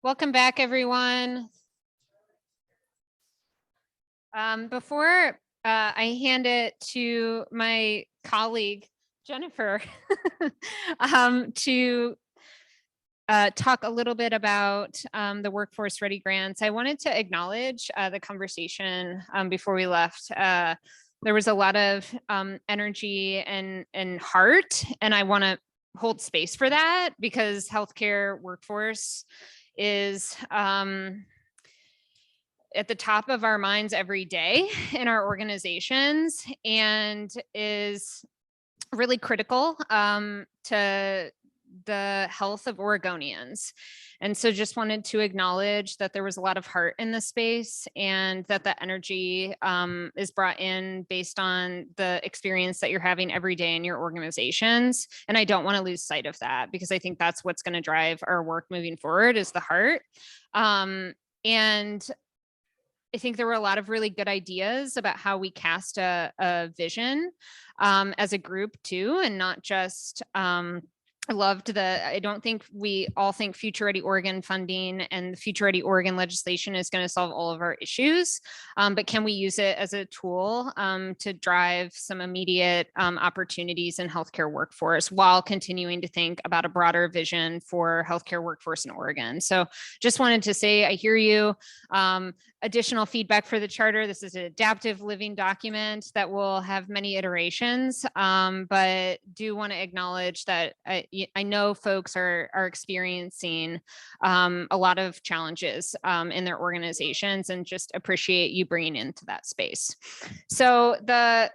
Welcome back, everyone. Before I hand it to my colleague, Jennifer, to talk a little bit about the Workforce Ready grants, I wanted to acknowledge the conversation before we left. There was a lot of energy and heart, and I want to hold space for that because healthcare workforce is at the top of our minds every day in our organizations and is really critical to the health of Oregonians. And so just wanted to acknowledge that there was a lot of heart in the space and that the energy is brought in based on the experience that you're having every day in your organizations. And I don't want to lose sight of that because I think that's what's going to drive our work moving forward is the heart. And I think there were a lot of really good ideas about how we cast a vision as a group too, and not just I don't think we all think Future Ready Oregon funding and the Future Ready Oregon legislation is going to solve all of our issues, but can we use it as a tool to drive some immediate opportunities in healthcare workforce while continuing to think about a broader vision for healthcare workforce in Oregon? So just wanted to say, I hear you. Additional feedback for the charter. This is an adaptive living document that will have many iterations, but do want to acknowledge that I know folks are experiencing a lot of challenges in their organizations and just appreciate you bringing into that space. So the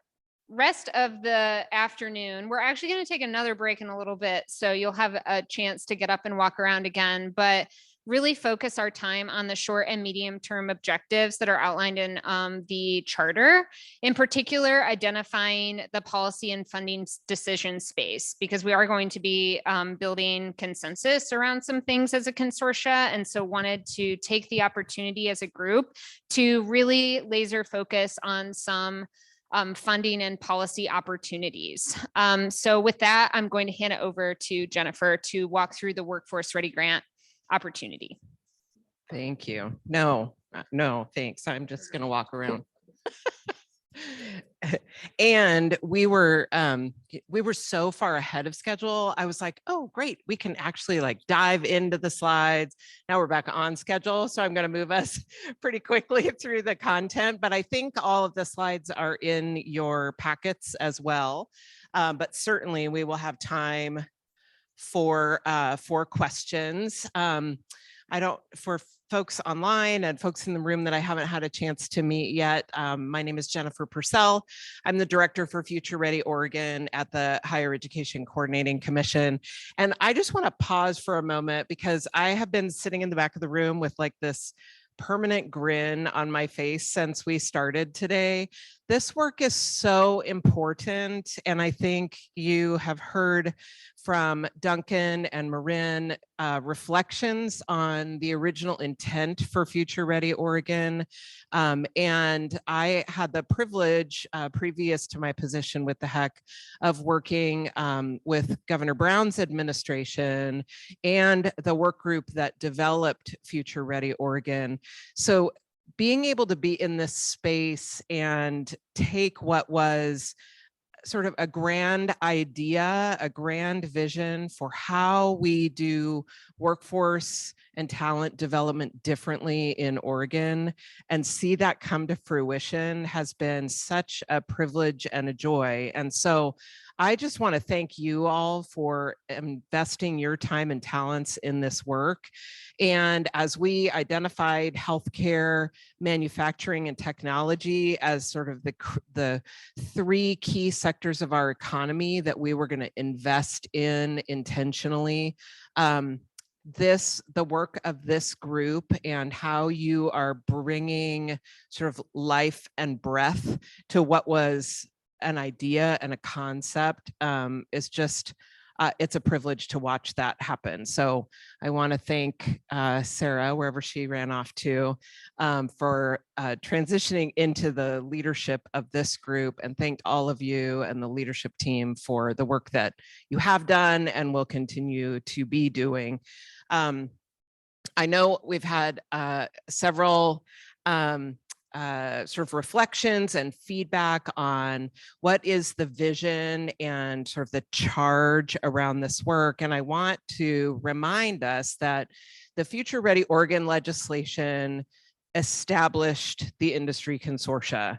rest of the afternoon, we're actually going to take another break in a little bit. So you'll have a chance to get up and walk around again, but really focus our time on the short and medium term objectives that are outlined in the charter, in particular, identifying the policy and funding decision space, because we are going to be building consensus around some things as a consortia. And so wanted to take the opportunity as a group to really laser focus on some funding and policy opportunities. So with that, I'm going to hand it over to Jennifer to walk through the Workforce Ready grant opportunity. Thank you. No, thanks. I'm just going to walk around. And we were so far ahead of schedule. I was like, oh, great. We can actually like dive into the slides. Now we're back on schedule. So I'm going to move us pretty quickly through the content, but I think all of the slides are in your packets as well. But certainly we will have time for questions. For folks online and folks in the room that I haven't had a chance to meet yet, my name is Jennifer Purcell. I'm the director for Future Ready Oregon at the Higher Education Coordinating Commission. And I just want to pause for a moment because I have been sitting in the back of the room with like this permanent grin on my face since we started today. This work is so important. And I think you have heard from Duncan and Marin reflections on the original intent for Future Ready Oregon. And I had the privilege previous to my position with the HEC of working with Governor Brown's administration and the work group that developed Future Ready Oregon. So being able to be in this space and take what was sort of a grand idea, a grand vision for how we do workforce and talent development differently in Oregon and see that come to fruition has been such a privilege and a joy. And so I just want to thank you all for investing your time and talents in this work. And as we identified healthcare, manufacturing, and technology as sort of the three key sectors of our economy that we were going to invest in intentionally, the work of this group and how you are bringing sort of life and breath to what was an idea and a concept is just, it's a privilege to watch that happen. So I want to thank Sarah, wherever she ran off to, for transitioning into the leadership of this group, and thank all of you and the leadership team for the work that you have done and will continue to be doing. I know we've had several sort of reflections and feedback on what is the vision and sort of the charge around this work. And I want to remind us that the Future Ready Oregon legislation established the industry consortia.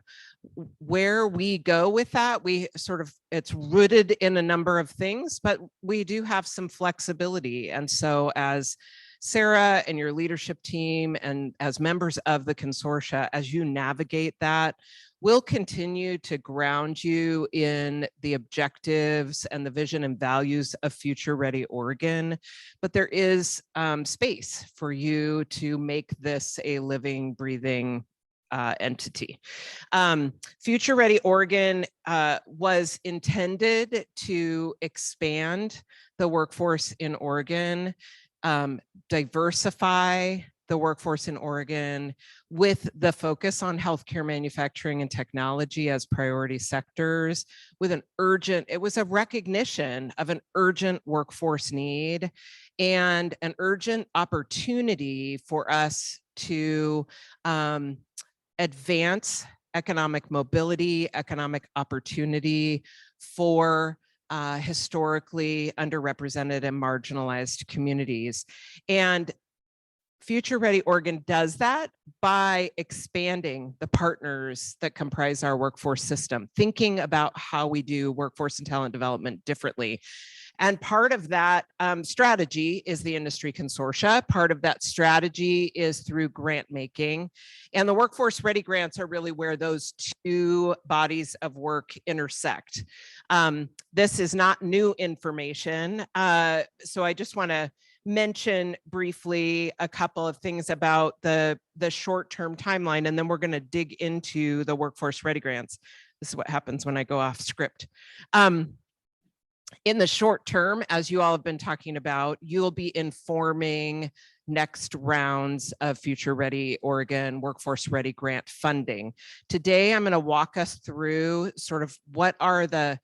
Where we go with that, it's rooted in a number of things, but we do have some flexibility. And so as Sarah and your leadership team and as members of the consortia, as you navigate that, we'll continue to ground you in the objectives and the vision and values of Future Ready Oregon. But there is space for you to make this a living, breathing entity. Future Ready Oregon was intended to expand the workforce in Oregon, diversify the workforce in Oregon with the focus on healthcare, manufacturing, and technology as priority sectors with it was a recognition of an urgent workforce need and an urgent opportunity for us to advance economic mobility, economic opportunity for historically underrepresented and marginalized communities. And Future Ready Oregon does that by expanding the partners that comprise our workforce system, thinking about how we do workforce and talent development differently. And part of that strategy is the industry consortia. Part of that strategy is through grant making. And the Workforce Ready grants are really where those two bodies of work intersect. This is not new information. So I just want to mention briefly a couple of things about the short-term timeline, and then we're going to dig into the Workforce Ready grants. This is what happens when I go off script. In the short term, as you all have been talking about, you'll be informing next rounds of Future Ready Oregon Workforce Ready grant funding. Today, I'm going to walk us through sort of what are the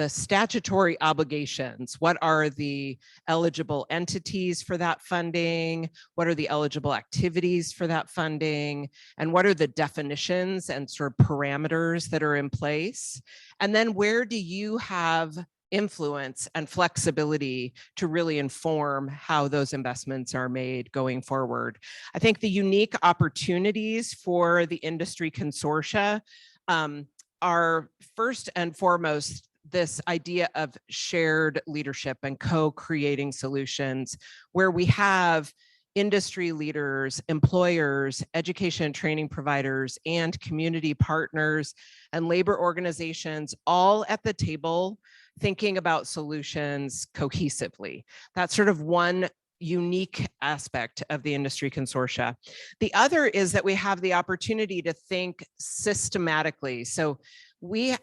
statutory obligations, what are the eligible entities for that funding, what are the eligible activities for that funding, and what are the definitions and sort of parameters that are in place. And then where do you have influence and flexibility to really inform how those investments are made going forward. I think the unique opportunities for the industry consortia are first and foremost this idea of shared leadership and co-creating solutions where we have industry leaders, employers, education and training providers, and community partners and labor organizations all at the table thinking about solutions cohesively. That's sort of one unique aspect of the industry consortia. The other is that we have the opportunity to think systematically. So we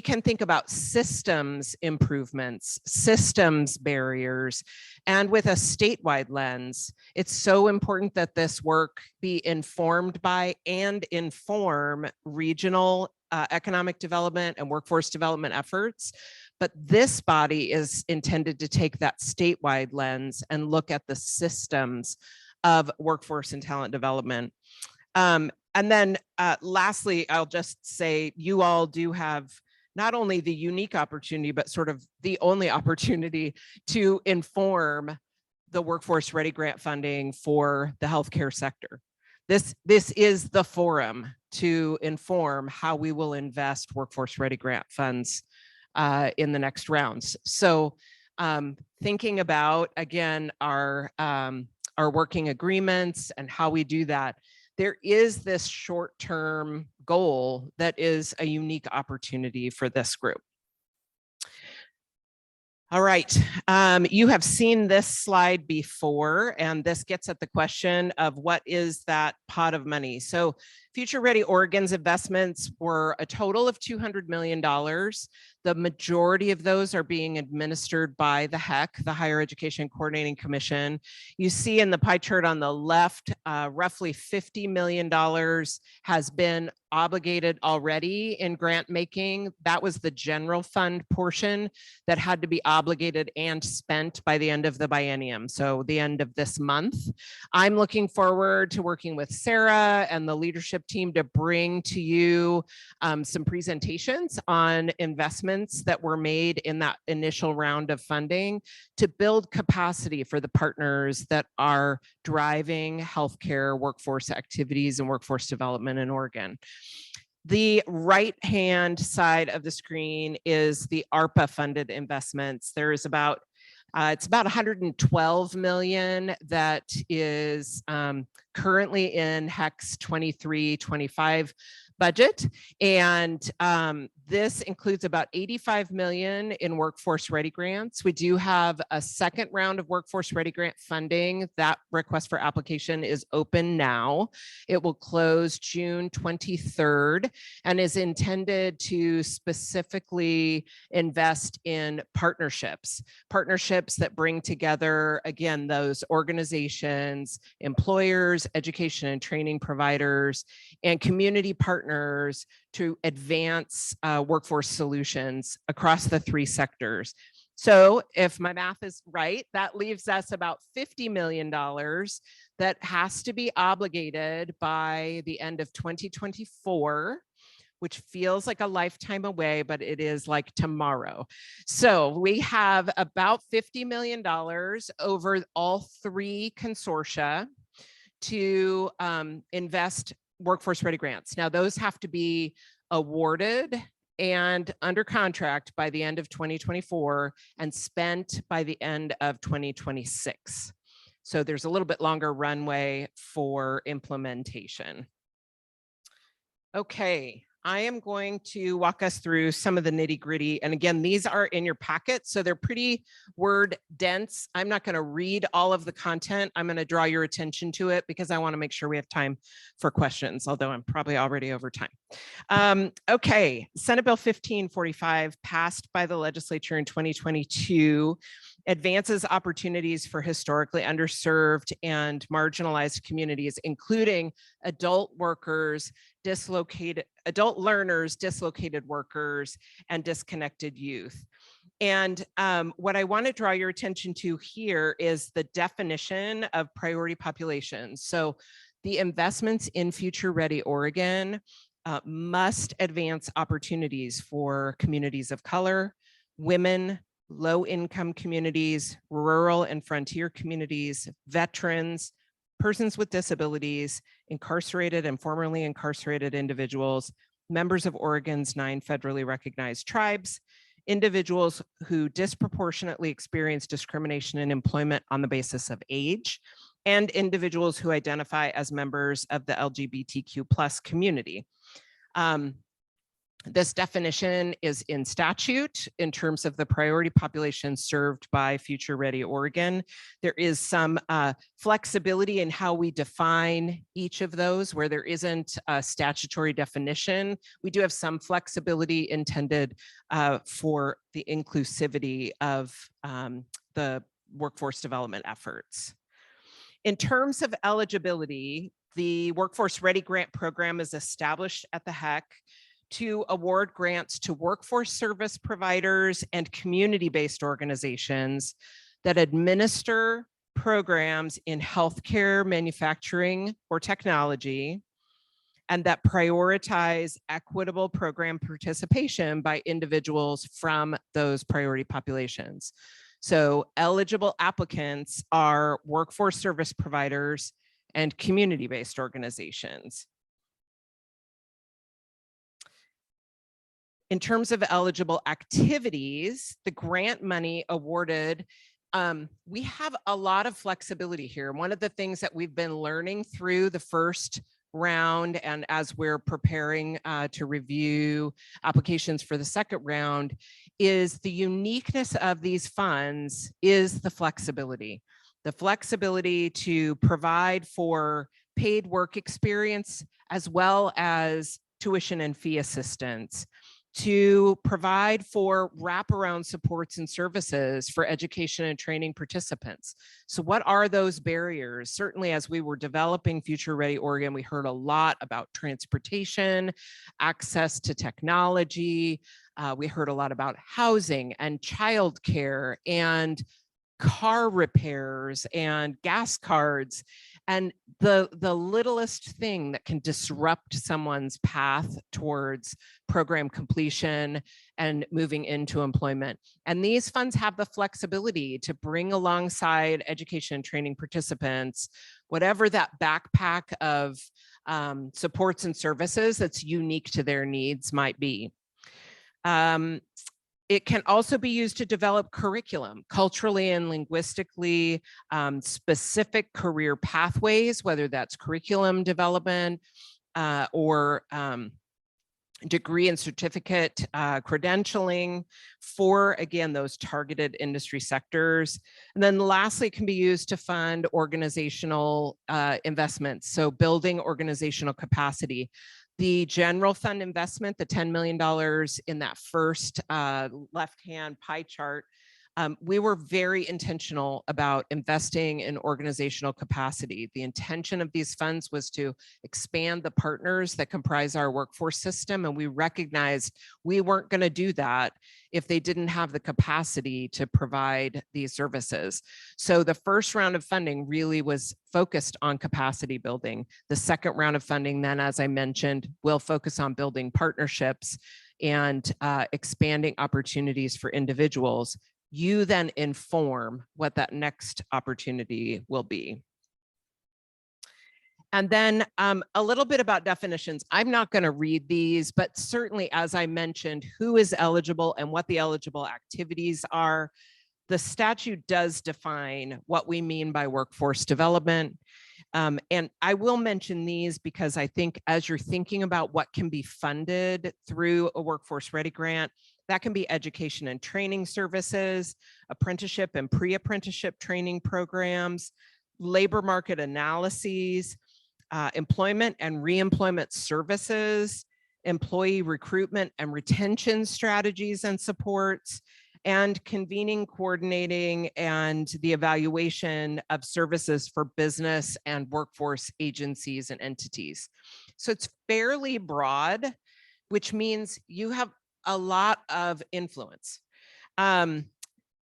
can think about systems improvements, systems barriers, and with a statewide lens, it's so important that this work be informed by and inform regional economic development and workforce development efforts. But this body is intended to take that statewide lens and look at the systems of workforce and talent development. And then lastly, I'll just say you all do have not only the unique opportunity, but sort of the only opportunity to inform the Workforce Ready grant funding for the healthcare sector. This is the forum to inform how we will invest Workforce Ready grant funds in the next rounds. So thinking about, again, our working agreements and how we do that, there is this short-term goal that is a unique opportunity for this group. All right, you have seen this slide before, and this gets at the question of what is that pot of money. So Future Ready Oregon's investments were a total of $200 million. The majority of those are being administered by the HEC, the Higher Education Coordinating Commission. You see in the pie chart on the left, roughly $50 million has been obligated already in grant making. That was the general fund portion that had to be obligated and spent by the end of the biennium, so the end of this month. I'm looking forward to working with Sarah and the leadership team to bring to you some presentations on investments that were made in that initial round of funding to build capacity for the partners that are driving healthcare workforce activities and workforce development in Oregon. The right-hand side of the screen is the ARPA funded investments. There is about it's about 112 million that is currently in HEC's 23-25 budget. And this includes about 85 million in Workforce Ready grants. We do have a second round of Workforce Ready grant funding. That request for application is open now. It will close June 23rd and is intended to specifically invest in partnerships that bring together, again, those organizations, employers, education and training providers, and community partners to advance workforce solutions across the three sectors. So if my math is right, that leaves us about $50 million that has to be obligated by the end of 2024, which feels like a lifetime away, but it is like tomorrow. So we have about $50 million over all three consortia to invest Workforce Ready grants. Now those have to be awarded and under contract by the end of 2024 and spent by the end of 2026. So there's a little bit longer runway for implementation. Okay, I am going to walk us through some of the nitty gritty. And again, these are in your packet, so they're pretty word dense. I'm not going to read all of the content. I'm going to draw your attention to it because I want to make sure we have time for questions, although I'm probably already over time. Okay, Senate Bill 1545 passed by the legislature in 2022 advances opportunities for historically underserved and marginalized communities, including adult workers, adult learners, dislocated workers, and disconnected youth. And what I want to draw your attention to here is the definition of priority populations. So the investments in Future Ready Oregon must advance opportunities for communities of color, women, low-income communities, rural and frontier communities, veterans, persons with disabilities, incarcerated and formerly incarcerated individuals, members of Oregon's 9 federally recognized tribes, individuals who disproportionately experience discrimination in employment on the basis of age, and individuals who identify as members of the LGBTQ+ community. This definition is in statute in terms of the priority population served by Future Ready Oregon. There is some flexibility in how we define each of those where there isn't a statutory definition. We do have some flexibility intended for the inclusivity of the workforce development efforts. In terms of eligibility, the Workforce Ready Grant Program is established at the HEC to award grants to workforce service providers and community-based organizations that administer programs in healthcare, manufacturing, or technology, and that prioritize equitable program participation by individuals from those priority populations. So eligible applicants are workforce service providers and community-based organizations. In terms of eligible activities, the grant money awarded, we have a lot of flexibility here. One of the things that we've been learning through the first round and as we're preparing to review applications for the second round is the uniqueness of these funds is the flexibility to provide for paid work experience, as well as tuition and fee assistance, to provide for wraparound supports and services for education and training participants. So what are those barriers? Certainly, as we were developing Future Ready Oregon, we heard a lot about transportation, access to technology. We heard a lot about housing and childcare and car repairs and gas cards, and the littlest thing that can disrupt someone's path towards program completion and moving into employment. And these funds have the flexibility to bring alongside education and training participants whatever that backpack of supports and services that's unique to their needs might be. It can also be used to develop curriculum, culturally and linguistically specific career pathways, whether that's curriculum development or degree and certificate credentialing for, again, those targeted industry sectors. And then lastly, it can be used to fund organizational investments. So building organizational capacity. The general fund investment, the $10 million in that first left-hand pie chart, we were very intentional about investing in organizational capacity. The intention of these funds was to expand the partners that comprise our workforce system, and we recognized we weren't going to do that if they didn't have the capacity to provide these services. So the first round of funding really was focused on capacity building. The second round of funding then, as I mentioned, will focus on building partnerships and expanding opportunities for individuals. You then inform what that next opportunity will be. And then a little bit about definitions. I'm not going to read these, but certainly, as I mentioned, who is eligible and what the eligible activities are. The statute does define what we mean by workforce development. And I will mention these because I think as you're thinking about what can be funded through a Workforce Ready grant, that can be education and training services, apprenticeship and pre-apprenticeship training programs, labor market analyses, employment and reemployment services, employee recruitment and retention strategies and supports, and convening, coordinating, and the evaluation of services for business and workforce agencies and entities. So it's fairly broad, which means you have a lot of influence.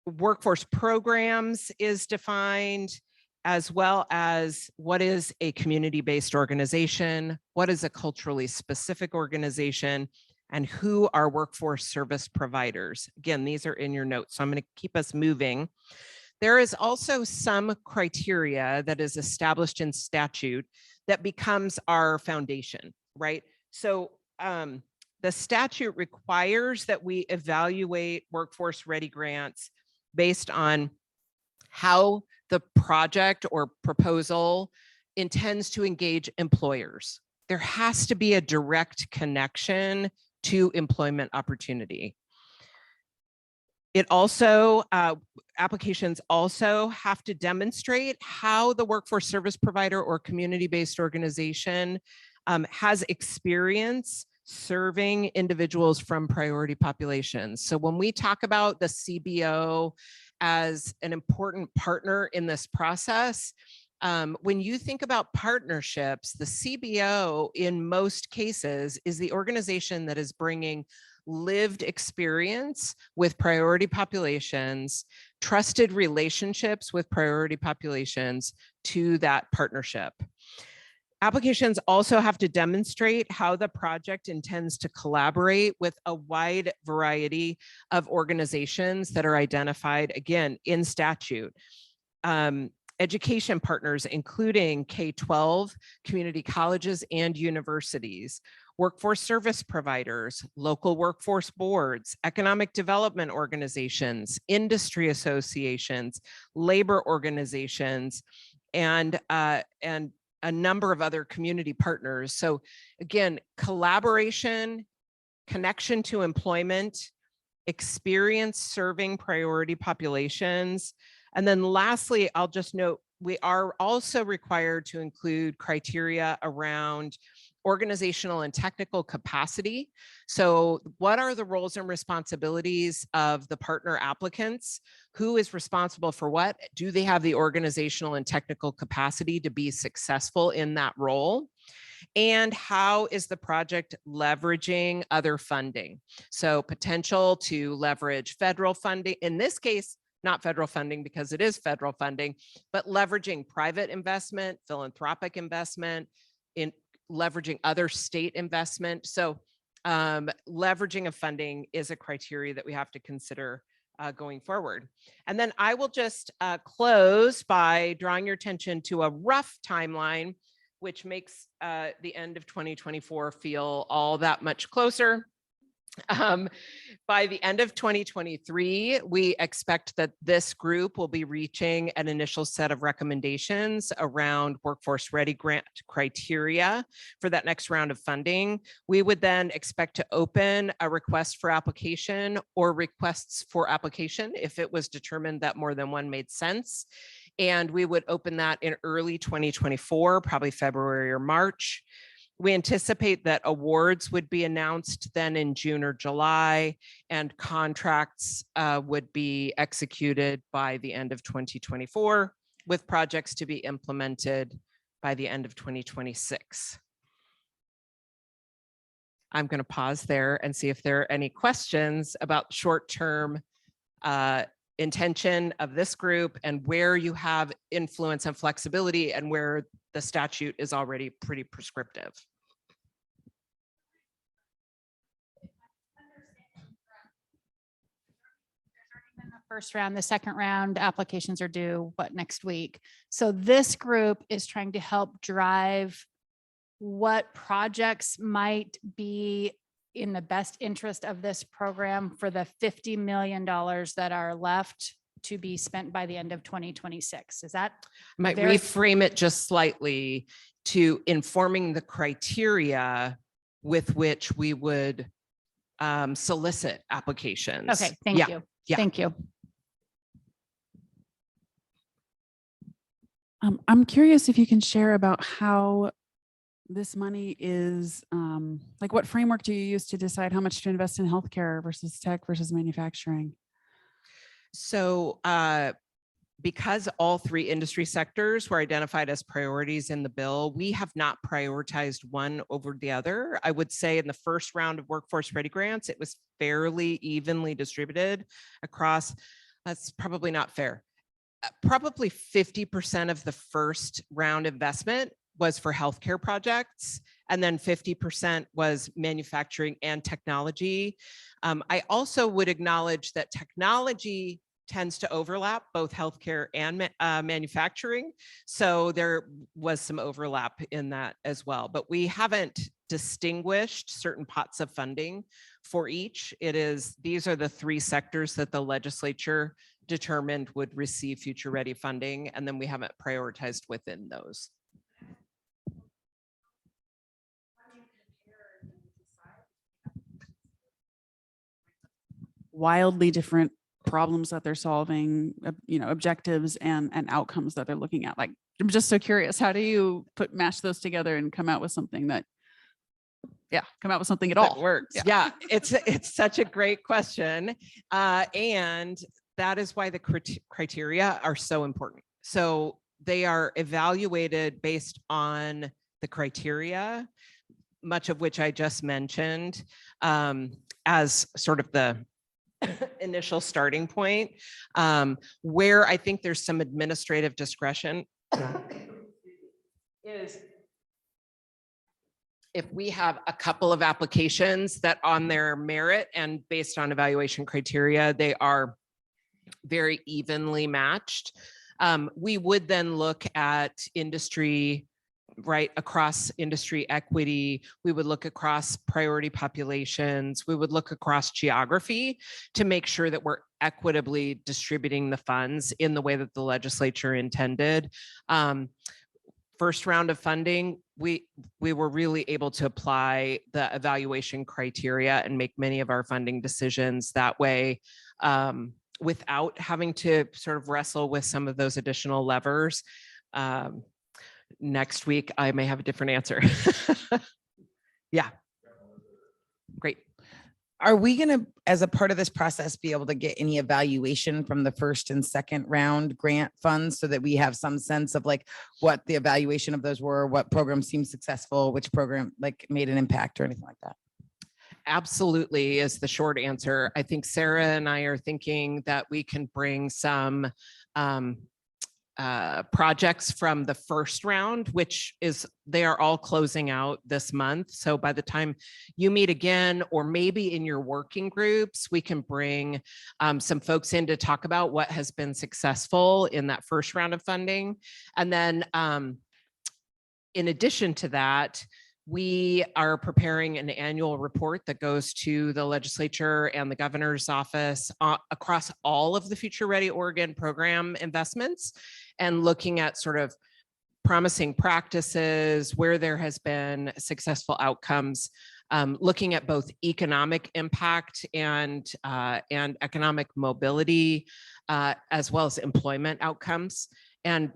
Workforce programs is defined, as well as what is a community-based organization, what is a culturally specific organization, and who are workforce service providers. Again, these are in your notes, so I'm going to keep us moving. There is also some criteria that is established in statute that becomes our foundation, right? So the statute requires that we evaluate workforce ready grants based on how the project or proposal intends to engage employers. There has to be a direct connection to employment opportunity. It also, applications also have to demonstrate how the workforce service provider or community-based organization has experience serving individuals from priority populations. So when we talk about the CBO as an important partner in this process, when you think about partnerships, the CBO in most cases is the organization that is bringing lived experience with priority populations, trusted relationships with priority populations to that partnership. Applications also have to demonstrate how the project intends to collaborate with a wide variety of organizations that are identified, again, in statute. Education partners, including K-12, community colleges and universities, workforce service providers, local workforce boards, economic development organizations, industry associations, labor organizations, and a number of other community partners. So again, collaboration, connection to employment, experience serving priority populations. And then lastly, I'll just note we are also required to include criteria around organizational and technical capacity. So what are the roles and responsibilities of the partner applicants? Who is responsible for what? Do they have the organizational and technical capacity to be successful in that role? And how is the project leveraging other funding? So potential to leverage federal funding, in this case, not federal funding because it is federal funding, but leveraging private investment, philanthropic investment, in leveraging other state investment. So leveraging of funding is a criteria that we have to consider going forward. And then I will just close by drawing your attention to a rough timeline, which makes the end of 2024 feel all that much closer. By the end of 2023, we expect that this group will be reaching an initial set of recommendations around workforce ready grant criteria for that next round of funding. We would then expect to open a request for application or requests for application if it was determined that more than one made sense. And we would open that in early 2024, probably February or March. We anticipate that awards would be announced then in June or July, and contracts would be executed by the end of 2024, with projects to be implemented by the end of 2026. I'm going to pause there and see if there are any questions about short-term intention of this group and where you have influence and flexibility and where the statute is already pretty prescriptive. First round, the second round applications are due, next week? So this group is trying to help drive what projects might be in the best interest of this program for the $50 million that are left to be spent by the end of 2026. Is that? Might reframe it just slightly to informing the criteria with which we would solicit applications. Okay, thank you. Yeah. Thank you. I'm curious if you can share about how this money is, like what framework do you use to decide how much to invest in healthcare versus tech versus manufacturing? So because all three industry sectors were identified as priorities in the bill, we have not prioritized one over the other. I would say in the first round of workforce ready grants, it was fairly evenly distributed across. That's probably not fair. Probably 50% of the first round investment was for healthcare projects, and then 50% was manufacturing and technology. I also would acknowledge that technology tends to overlap both healthcare and manufacturing. So there was some overlap in that as well, but we haven't distinguished certain pots of funding for each. These are the three sectors that the legislature determined would receive future ready funding, and then we haven't prioritized within those. Wildly different problems that they're solving, objectives and outcomes that they're looking at. Like, I'm just so curious, how do you mash those together and come out with something that, come out with something at all? Works. Yeah, it's such a great question. And that is why the criteria are so important. So they are evaluated based on the criteria, much of which I just mentioned, as sort of the initial starting point, where I think there's some administrative discretion is if we have a couple of applications that on their merit and based on evaluation criteria, they are very evenly matched. We would then look at industry, right, across industry equity. We would look across priority populations. We would look across geography to make sure that we're equitably distributing the funds in the way that the legislature intended. First round of funding, we were really able to apply the evaluation criteria and make many of our funding decisions that way. without having to sort of wrestle with some of those additional levers. Next week, I may have a different answer. Yeah. Great. Are we going to, as a part of this process, be able to get any evaluation from the first and second round grant funds so that we have some sense of like what the evaluation of those were, what programs seemed successful, which program like made an impact or anything like that? Absolutely is the short answer. I think Sarah and I are thinking that we can bring some projects from the first round, which is they are all closing out this month. So by the time you meet again, or maybe in your working groups, we can bring some folks in to talk about what has been successful in that first round of funding. And then in addition to that, we are preparing an annual report that goes to the legislature and the governor's office across all of the Future Ready Oregon program investments, and looking at sort of promising practices, where there has been successful outcomes, looking at both economic impact and economic mobility, as well as employment outcomes. And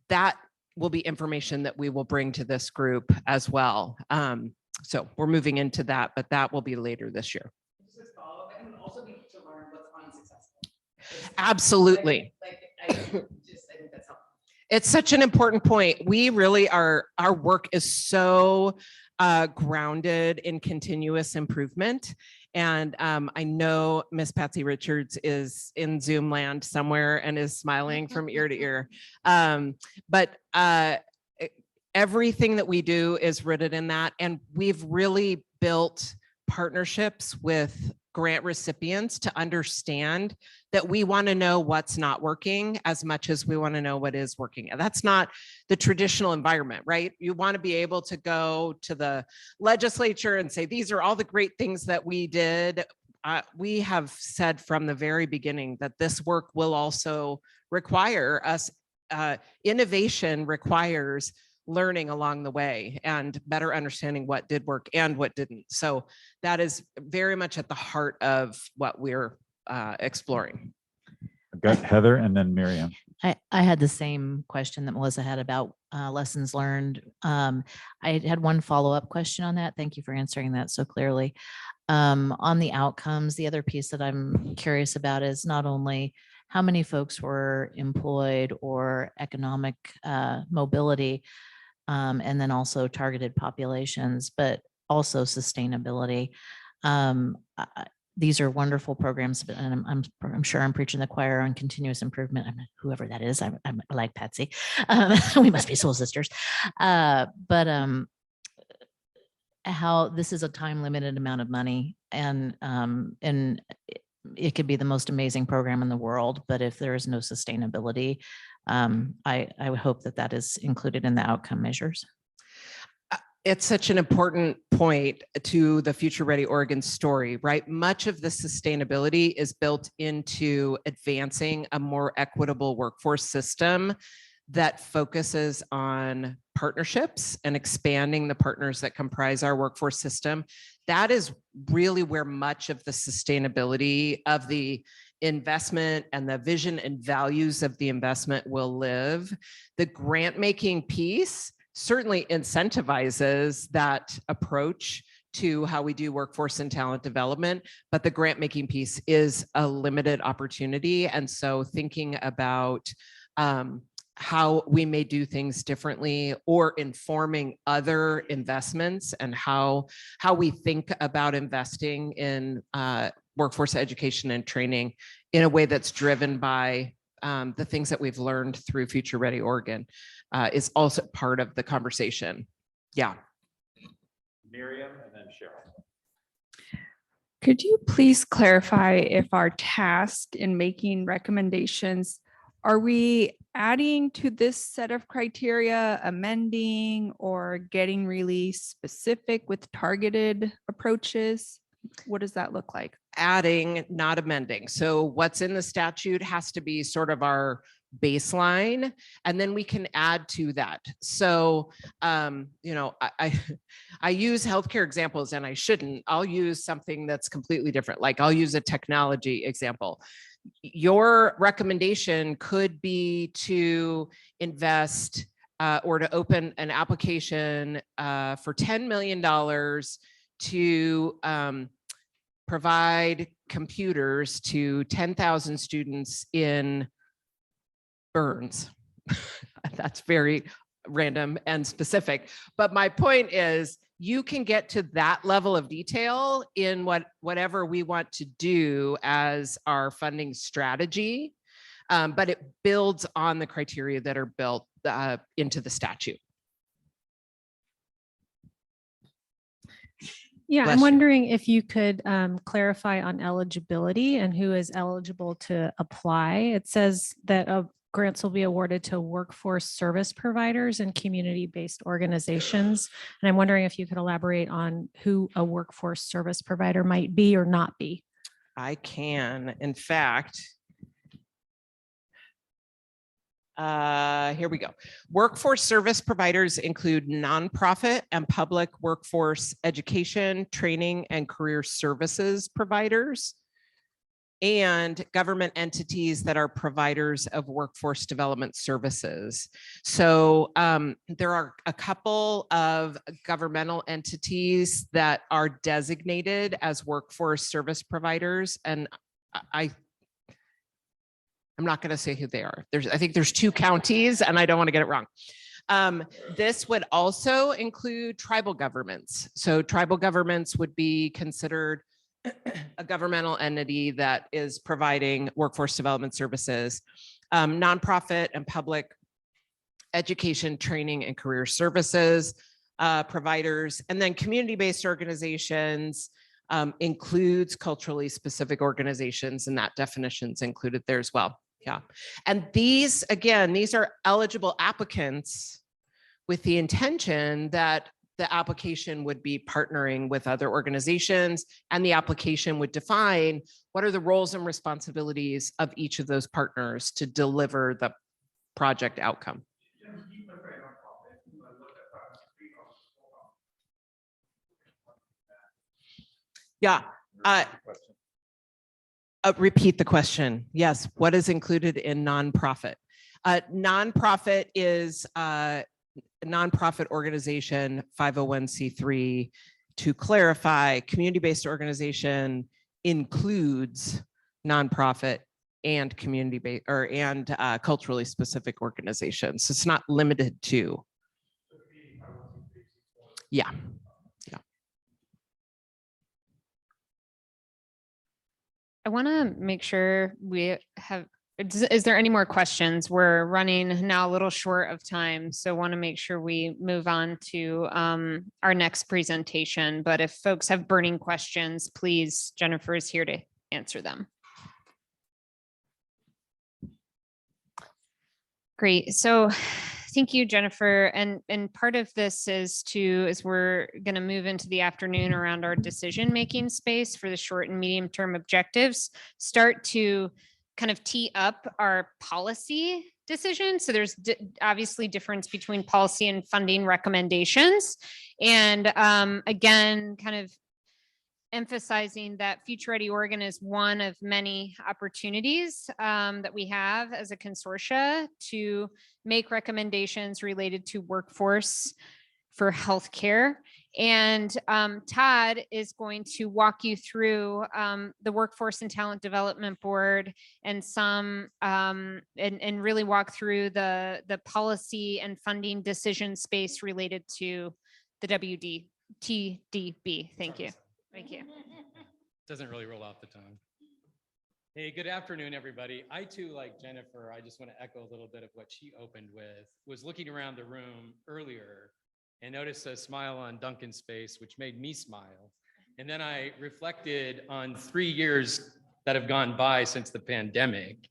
that will be information that we will bring to this group as well. So we're moving into that, but that will be later this year. Absolutely. I think that's helpful. It's such an important point. We really are, our work is so grounded in continuous improvement. And I know Miss Patsy Richards is in Zoom land somewhere and is smiling from ear to ear. But everything that we do is rooted in that. And we've really built partnerships with grant recipients to understand that we want to know what's not working as much as we want to know what is working. And that's not the traditional environment, right? You want to be able to go to the legislature and say, these are all the great things that we did. We have said from the very beginning that this work will also require us, innovation requires learning along the way and better understanding what did work and what didn't. So that is very much at the heart of what we're exploring. I've got Heather and then Miriam. I had the same question that Melissa had about lessons learned. I had one follow-up question on that. Thank you for answering that so clearly. On the outcomes, the other piece that I'm curious about is not only how many folks were employed or economic mobility, and then also targeted populations, but also sustainability. These are wonderful programs, but I'm sure I'm preaching the choir on continuous improvement. Whoever that is, I'm like Patsy. We must be soul sisters. But how this is a time limited amount of money, and it could be the most amazing program in the world, but if there is no sustainability, I would hope that that is included in the outcome measures. It's such an important point to the Future Ready Oregon story, right? Much of the sustainability is built into advancing a more equitable workforce system that focuses on partnerships and expanding the partners that comprise our workforce system. That is really where much of the sustainability of the investment and the vision and values of the investment will live. The grant making piece certainly incentivizes that approach to how we do workforce and talent development, but the grant making piece is a limited opportunity. And so thinking about how we may do things differently, or informing other investments and how we think about investing in workforce education and training in a way that's driven by the things that we've learned through Future Ready Oregon is also part of the conversation. Yeah. Miriam and then Cheryl. Could you please clarify if our task in making recommendations, are we adding to this set of criteria, amending, or getting really specific with targeted approaches? What does that look like? Adding, not amending. So what's in the statute has to be sort of our baseline, and then we can add to that. So, you know, I use healthcare examples, and I shouldn't. I'll use something that's completely different. Like I'll use a technology example. your recommendation could be to invest or to open an application for $10 million to provide computers to 10,000 students in Burns. That's very random and specific. But my point is, you can get to that level of detail in whatever we want to do as our funding strategy, but it builds on the criteria that are built into the statute. Yeah, Bless I'm you. wondering if you could clarify on eligibility and who is eligible to apply. It says that grants will be awarded to workforce service providers and community-based organizations. And I'm wondering if you could elaborate on who a workforce service provider might be or not be. I can, in fact, here we go. Workforce service providers include nonprofit and public workforce education, training, and career services providers, and government entities that are providers of workforce development services. So there are a couple of governmental entities that are designated as workforce service providers, and I'm not going to say who they are. I think there's 2 counties, and I don't want to get it wrong. This would also include tribal governments. So tribal governments would be considered a governmental entity that is providing workforce development services, nonprofit and public education, training, and career services providers, and then community-based organizations includes culturally specific organizations, and that definition's included there as well. Yeah. And these, again, these are eligible applicants with the intention that the application would be partnering with other organizations, and the application would define what are the roles and responsibilities of each of those partners to deliver the project outcome. Yeah. Repeat the question. Yes. What is included in nonprofit? Nonprofit is a nonprofit organization, 501c3. To clarify, community-based organization includes nonprofit and community-based and culturally specific organizations. It's not limited to. Yeah. I want to make sure we have, is there any more questions? We're running now a little short of time, so want to make sure we move on to our next presentation. But if folks have burning questions, please, Jennifer is here to answer them. Great. So thank you, Jennifer. And part of this is as we're going to move into the afternoon around our decision-making space for the short and medium-term objectives, start to kind of tee up our policy decisions. So there's obviously difference between policy and funding recommendations. And again, kind of emphasizing that Future Ready Oregon is one of many opportunities that we have as a consortia to make recommendations related to workforce for healthcare. And Todd is going to walk you through the Workforce and Talent Development Board and and really walk through the policy and funding decision space related to the WDTDB. Thank you. Thank you. Doesn't really roll off the tongue. Hey, good afternoon, everybody. I too, like Jennifer, I just want to echo a little bit of what she opened with, was looking around the room earlier and noticed a smile on Duncan's face, which made me smile. And then I reflected on 3 years that have gone by since the pandemic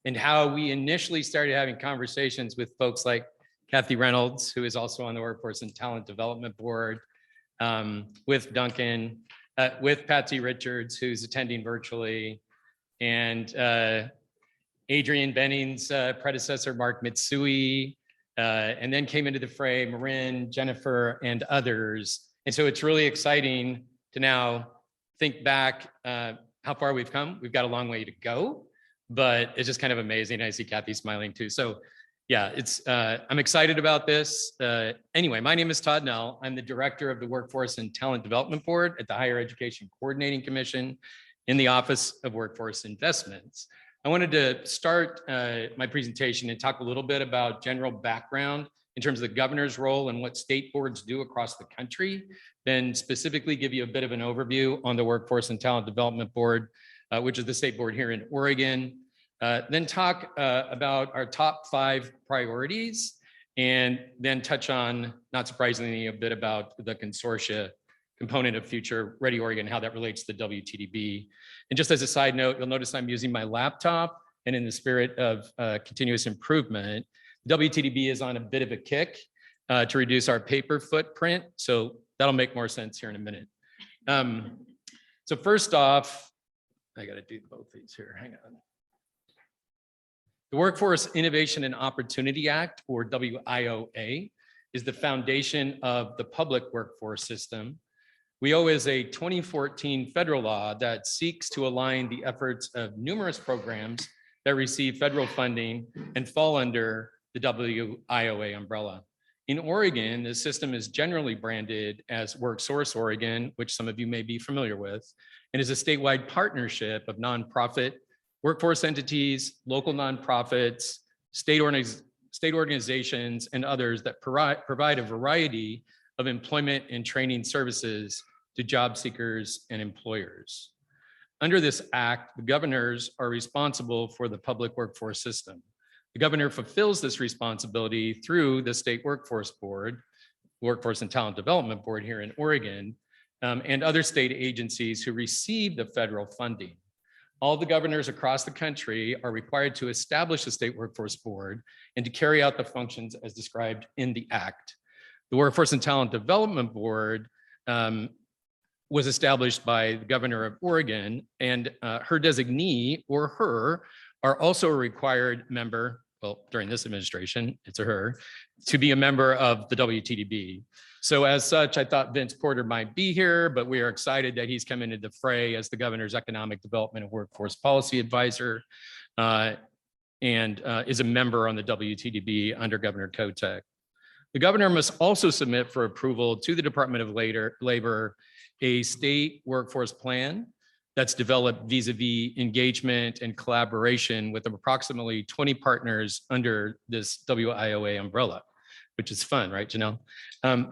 and how we initially started having conversations with folks like Kathy Reynolds, who is also on the Workforce and Talent Development Board, with Duncan, with Patsy Richards, who's attending virtually, and Adrian Benning's predecessor, Mark Mitsui, and then came into the fray, Marin, Jennifer, and others. And so it's really exciting to now think back how far we've come. We've got a long way to go, but it's just kind of amazing. I see Kathy smiling too. So yeah, I'm excited about this. Anyway, my name is Todd Nell. I'm the director of the Workforce and Talent Development Board at the Higher Education Coordinating Commission in the Office of Workforce Investments. I wanted to start my presentation and talk a little bit about general background in terms of the governor's role and what state boards do across the country, then specifically give you a bit of an overview on the Workforce and Talent Development Board, which is the state board here in Oregon. Then talk about our top 5 priorities, and then touch on, not surprisingly, a bit about the Consortia component of Future Ready Oregon, how that relates to the WTDB. And just as a side note, you'll notice I'm using my laptop, and in the spirit of continuous improvement, WTDB is on a bit of a kick to reduce our paper footprint. So that'll make more sense here in a minute. So first off, I got to do both these here. Hang on. The Workforce Innovation and Opportunity Act, or WIOA, is the foundation of the public workforce system. WIOA is a 2014 federal law that seeks to align the efforts of numerous programs that receive federal funding and fall under the WIOA umbrella. In Oregon, the system is generally branded as WorkSource Oregon, which some of you may be familiar with, and is a statewide partnership of nonprofit workforce entities, local nonprofits, state organizations, and others that provide a variety of employment and training services to job seekers and employers. Under this act, the governors are responsible for the public workforce system. The governor fulfills this responsibility through the State Workforce Board, Workforce and Talent Development Board here in Oregon, and other state agencies who receive the federal funding. All the governors across the country are required to establish a state workforce board and to carry out the functions as described in the act. The Workforce and Talent Development Board was established by the governor of Oregon, and her designee or her are also a required member, well, during this administration, it's a her, to be a member of the WTDB. So as such, I thought Vince Porter might be here, but we are excited that he's come into the fray as the governor's economic development and workforce policy advisor, and is a member on the WTDB under Governor Kotek. The governor must also submit for approval to the Department of Labor a state workforce plan that's developed vis-a-vis engagement and collaboration with approximately 20 partners under this WIOA umbrella, which is fun, right, Janelle?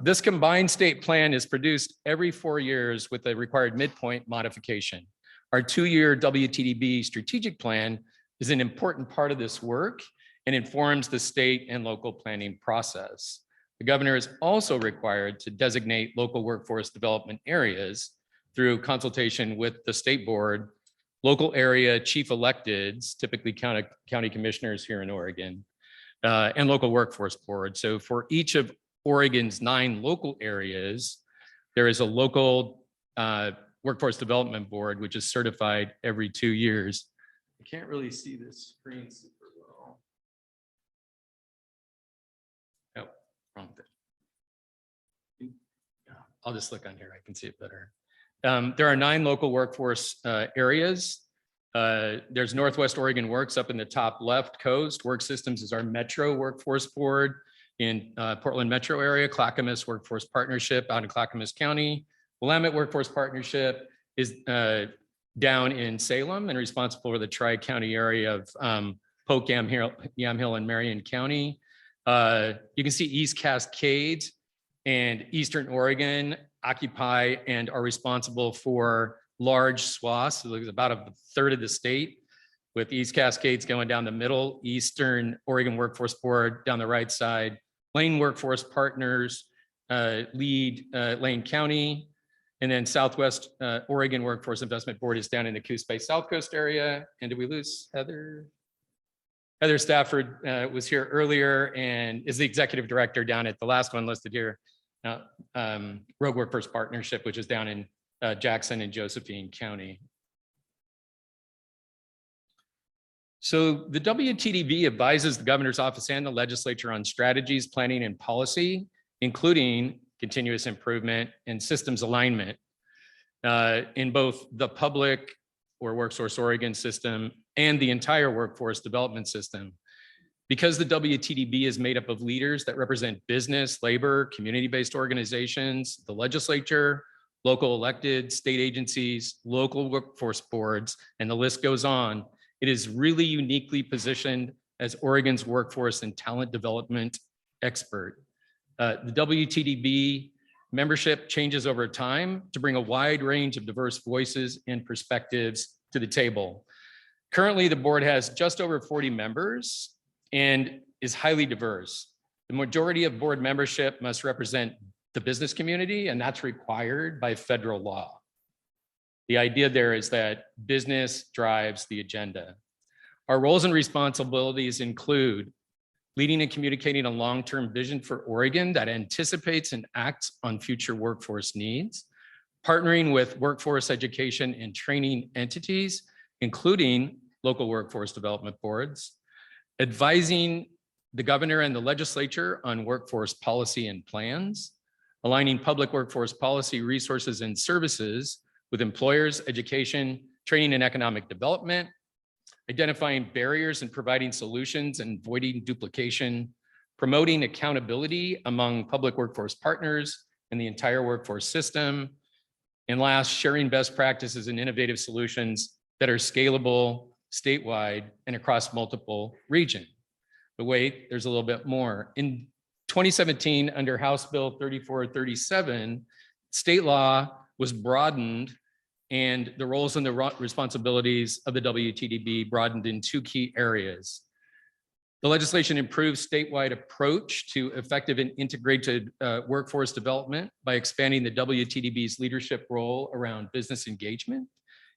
This combined state plan is produced every 4 years with a required midpoint modification. Our 2-year WTDB strategic plan is an important part of this work and informs the state and local planning process. The governor is also required to designate local workforce development areas through consultation with the state board, local area chief electeds, typically county commissioners here in Oregon, and local workforce board. So for each of Oregon's 9 local areas, there is a local workforce development board, which is certified every 2 years. I can't really see this screen super well. Oh, wrong thing. I'll just look on here. I can see it better. There are 9 local workforce areas. There's Northwest Oregon Works up in the top left coast. Work Systems is our metro workforce board in Portland metro area. Clackamas Workforce Partnership out in Clackamas County. Willamette Workforce Partnership is down in Salem and responsible for the tri-county area of Polk, Yamhill, and Marion County. You can see East Cascades and Eastern Oregon occupy and are responsible for large swaths. So about a third of the state, with East Cascades going down the middle, Eastern Oregon Workforce Board down the right side. Lane Workforce Partners lead Lane County, and then Southwest Oregon Workforce Investment Board is down in the Coos Bay South Coast area. And did we lose Heather? Heather Stafford was here earlier and is the executive director down at the last one listed here, Rogue Workforce Partnership, which is down in Jackson and Josephine County. So the WTDB advises the governor's office and the legislature on strategies, planning, and policy, including continuous improvement and systems alignment in both the public or WorkSource Oregon system and the entire workforce development system. Because the WTDB is made up of leaders that represent business, labor, community-based organizations, the legislature, local elected, state agencies, local workforce boards, and the list goes on, it is really uniquely positioned as Oregon's workforce and talent development expert. The WTDB membership changes over time to bring a wide range of diverse voices and perspectives to the table. Currently, the board has just over 40 members and is highly diverse. The majority of board membership must represent the business community, and that's required by federal law. The idea there is that business drives the agenda. Our roles and responsibilities include leading and communicating a long-term vision for Oregon that anticipates and acts on future workforce needs, partnering with workforce education and training entities, including local workforce development boards, advising the governor and the legislature on workforce policy and plans, aligning public workforce policy resources and services with employers, education, training, and economic development, identifying barriers and providing solutions and avoiding duplication, promoting accountability among public workforce partners and the entire workforce system, and last, sharing best practices and innovative solutions that are scalable statewide and across multiple regions. But wait, there's a little bit more. In 2017, under House Bill 3437, state law was broadened and the roles and the responsibilities of the WTDB broadened in two key areas. The legislation improves statewide approach to effective and integrated workforce development by expanding the WTDB's leadership role around business engagement.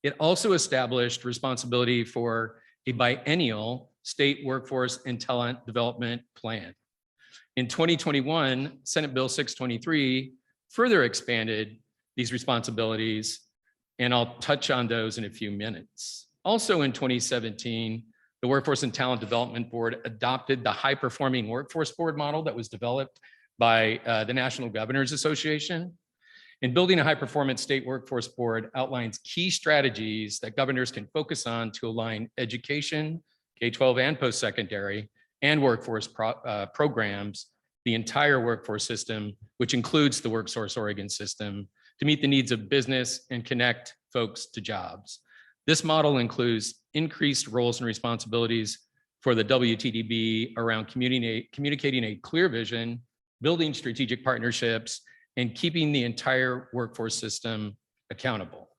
It also established responsibility for a biennial state workforce and talent development plan. In 2021, Senate Bill 623 further expanded these responsibilities, and I'll touch on those in a few minutes. Also in 2017, the Workforce and Talent Development Board adopted the high-performing workforce board model that was developed by the National Governors Association. In building a high-performance state workforce board outlines key strategies that governors can focus on to align education, K-12 and post-secondary, and workforce programs, the entire workforce system, which includes the WorkSource Oregon system, to meet the needs of business and connect folks to jobs. This model includes increased roles and responsibilities for the WTDB around communicating a clear vision, building strategic partnerships, and keeping the entire workforce system accountable.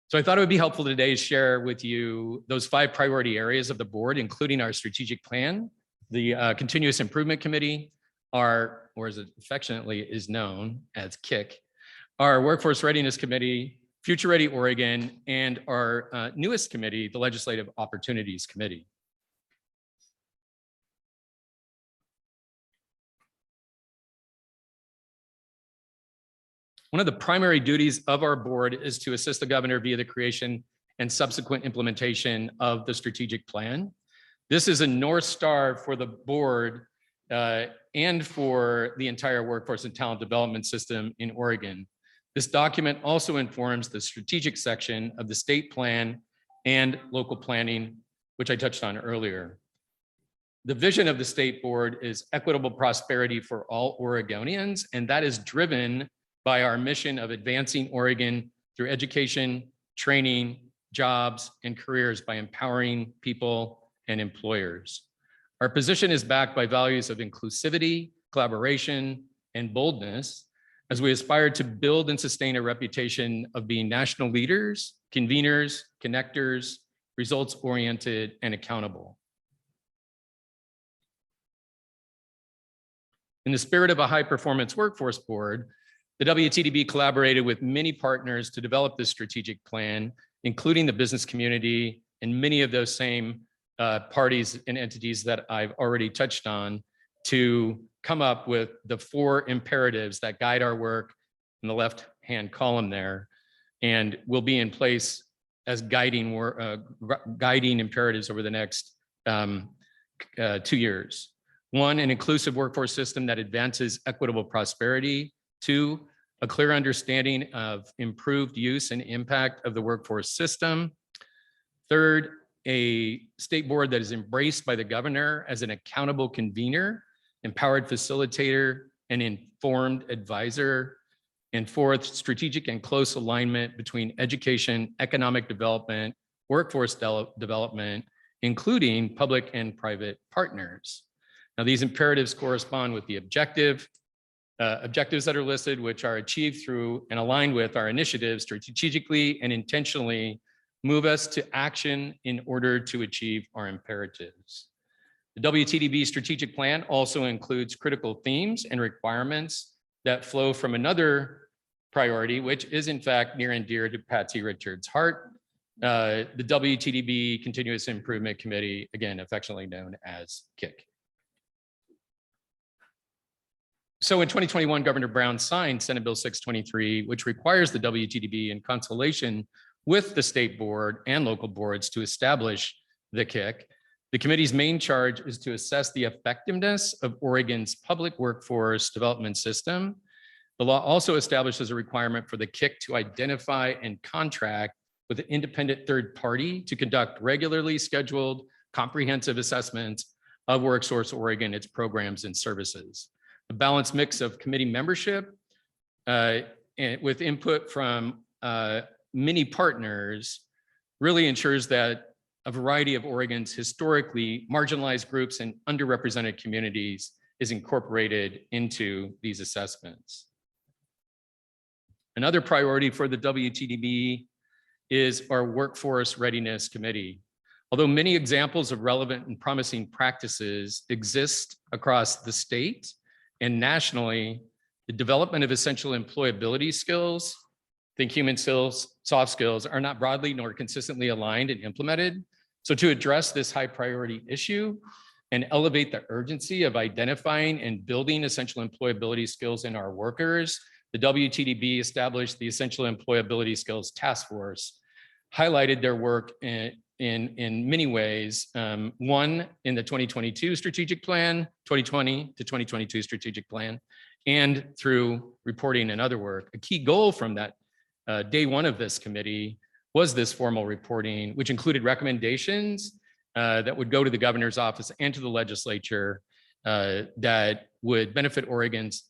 So I thought it would be helpful today to share with you those 5 priority areas of the board, including our strategic plan, the Continuous Improvement Committee, our, or as it affectionately is known as KIC, our Workforce Readiness Committee, Future Ready Oregon, and our newest committee, the Legislative Opportunities Committee. One of the primary duties of our board is to assist the governor via the creation and subsequent implementation of the strategic plan. This is a North Star for the board and for the entire workforce and talent development system in Oregon. This document also informs the strategic section of the state plan and local planning, which I touched on earlier. The vision of the state board is equitable prosperity for all Oregonians, and that is driven by our mission of advancing Oregon through education, training, jobs, and careers by empowering people and employers. Our position is backed by values of inclusivity, collaboration, and boldness as we aspire to build and sustain a reputation of being national leaders, conveners, connectors, results-oriented, and accountable. In the spirit of a high-performance workforce board, the WTDB collaborated with many partners to develop this strategic plan, including the business community and many of those same parties and entities that I've already touched on, to come up with the 4 imperatives that guide our work in the left-hand column there, and will be in place as guiding imperatives over the next 2 years. 1, an inclusive workforce system that advances equitable prosperity. 2, a clear understanding of improved use and impact of the workforce system. Third, a state board that is embraced by the governor as an accountable convener, empowered facilitator, and informed advisor. And fourth, strategic and close alignment between education, economic development, workforce development, including public and private partners. Now, these imperatives correspond with the objectives that are listed, which are achieved through and aligned with our initiatives strategically and intentionally move us to action in order to achieve our imperatives. The WTDB strategic plan also includes critical themes and requirements that flow from another priority, which is in fact near and dear to Patsy Richards' heart, the WTDB Continuous Improvement Committee, again, affectionately known as KIC. So in 2021, Governor Brown signed Senate Bill 623, which requires the WTDB in consultation with the state board and local boards to establish the KIC. The committee's main charge is to assess the effectiveness of Oregon's public workforce development system. The law also establishes a requirement for the KIC to identify and contract with an independent third party to conduct regularly scheduled comprehensive assessments of WorkSource Oregon, its programs and services. A balanced mix of committee membership and with input from many partners really ensures that a variety of Oregon's historically marginalized groups and underrepresented communities is incorporated into these assessments. Another priority for the WTDB is our Workforce Readiness Committee. Although many examples of relevant and promising practices exist across the state and nationally, the development of essential employability skills, think human skills, soft skills, are not broadly nor consistently aligned and implemented. So to address this high priority issue and elevate the urgency of identifying and building essential employability skills in our workers, the WTDB established the Essential Employability Skills Task Force, highlighted their work in many ways. One, in the 2022 strategic plan, 2020 to 2022 strategic plan, and through reporting and other work. A key goal from that day one of this committee was this formal reporting, which included recommendations that would go to the governor's office and to the legislature that would benefit Oregonians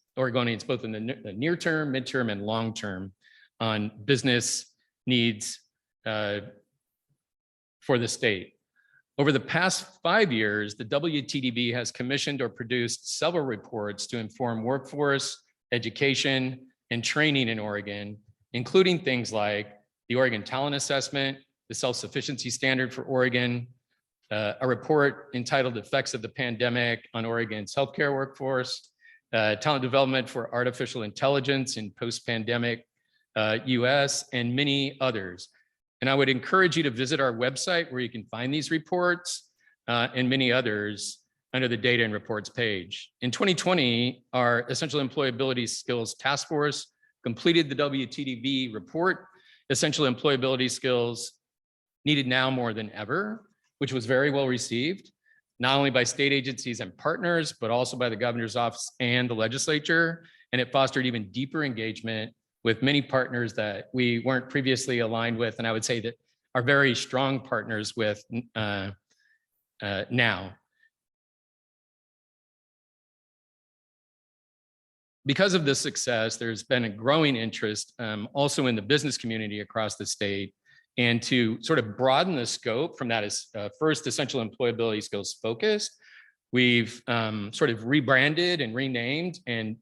both in the near term, midterm, and long term on business needs for the state. Over the past 5 years, the WTDB has commissioned or produced several reports to inform workforce, education, and training in Oregon, including things like the Oregon Talent Assessment, the Self-Sufficiency Standard for Oregon, a report entitled Effects of the Pandemic on Oregon's Healthcare Workforce, Talent Development for Artificial Intelligence in Post-Pandemic US, and many others. And I would encourage you to visit our website where you can find these reports and many others under the Data and Reports page. In 2020, our Essential Employability Skills Task Force completed the WTDB report, Essential Employability Skills Needed Now More Than Ever, which was very well received, not only by state agencies and partners, but also by the governor's office and the legislature. And it fostered even deeper engagement with many partners that we weren't previously aligned with, and I would say that are very strong partners with now. Because of this success, there's been a growing interest also in the business community across the state, and to sort of broaden the scope from that as first essential employability skills focused, we've sort of rebranded and renamed and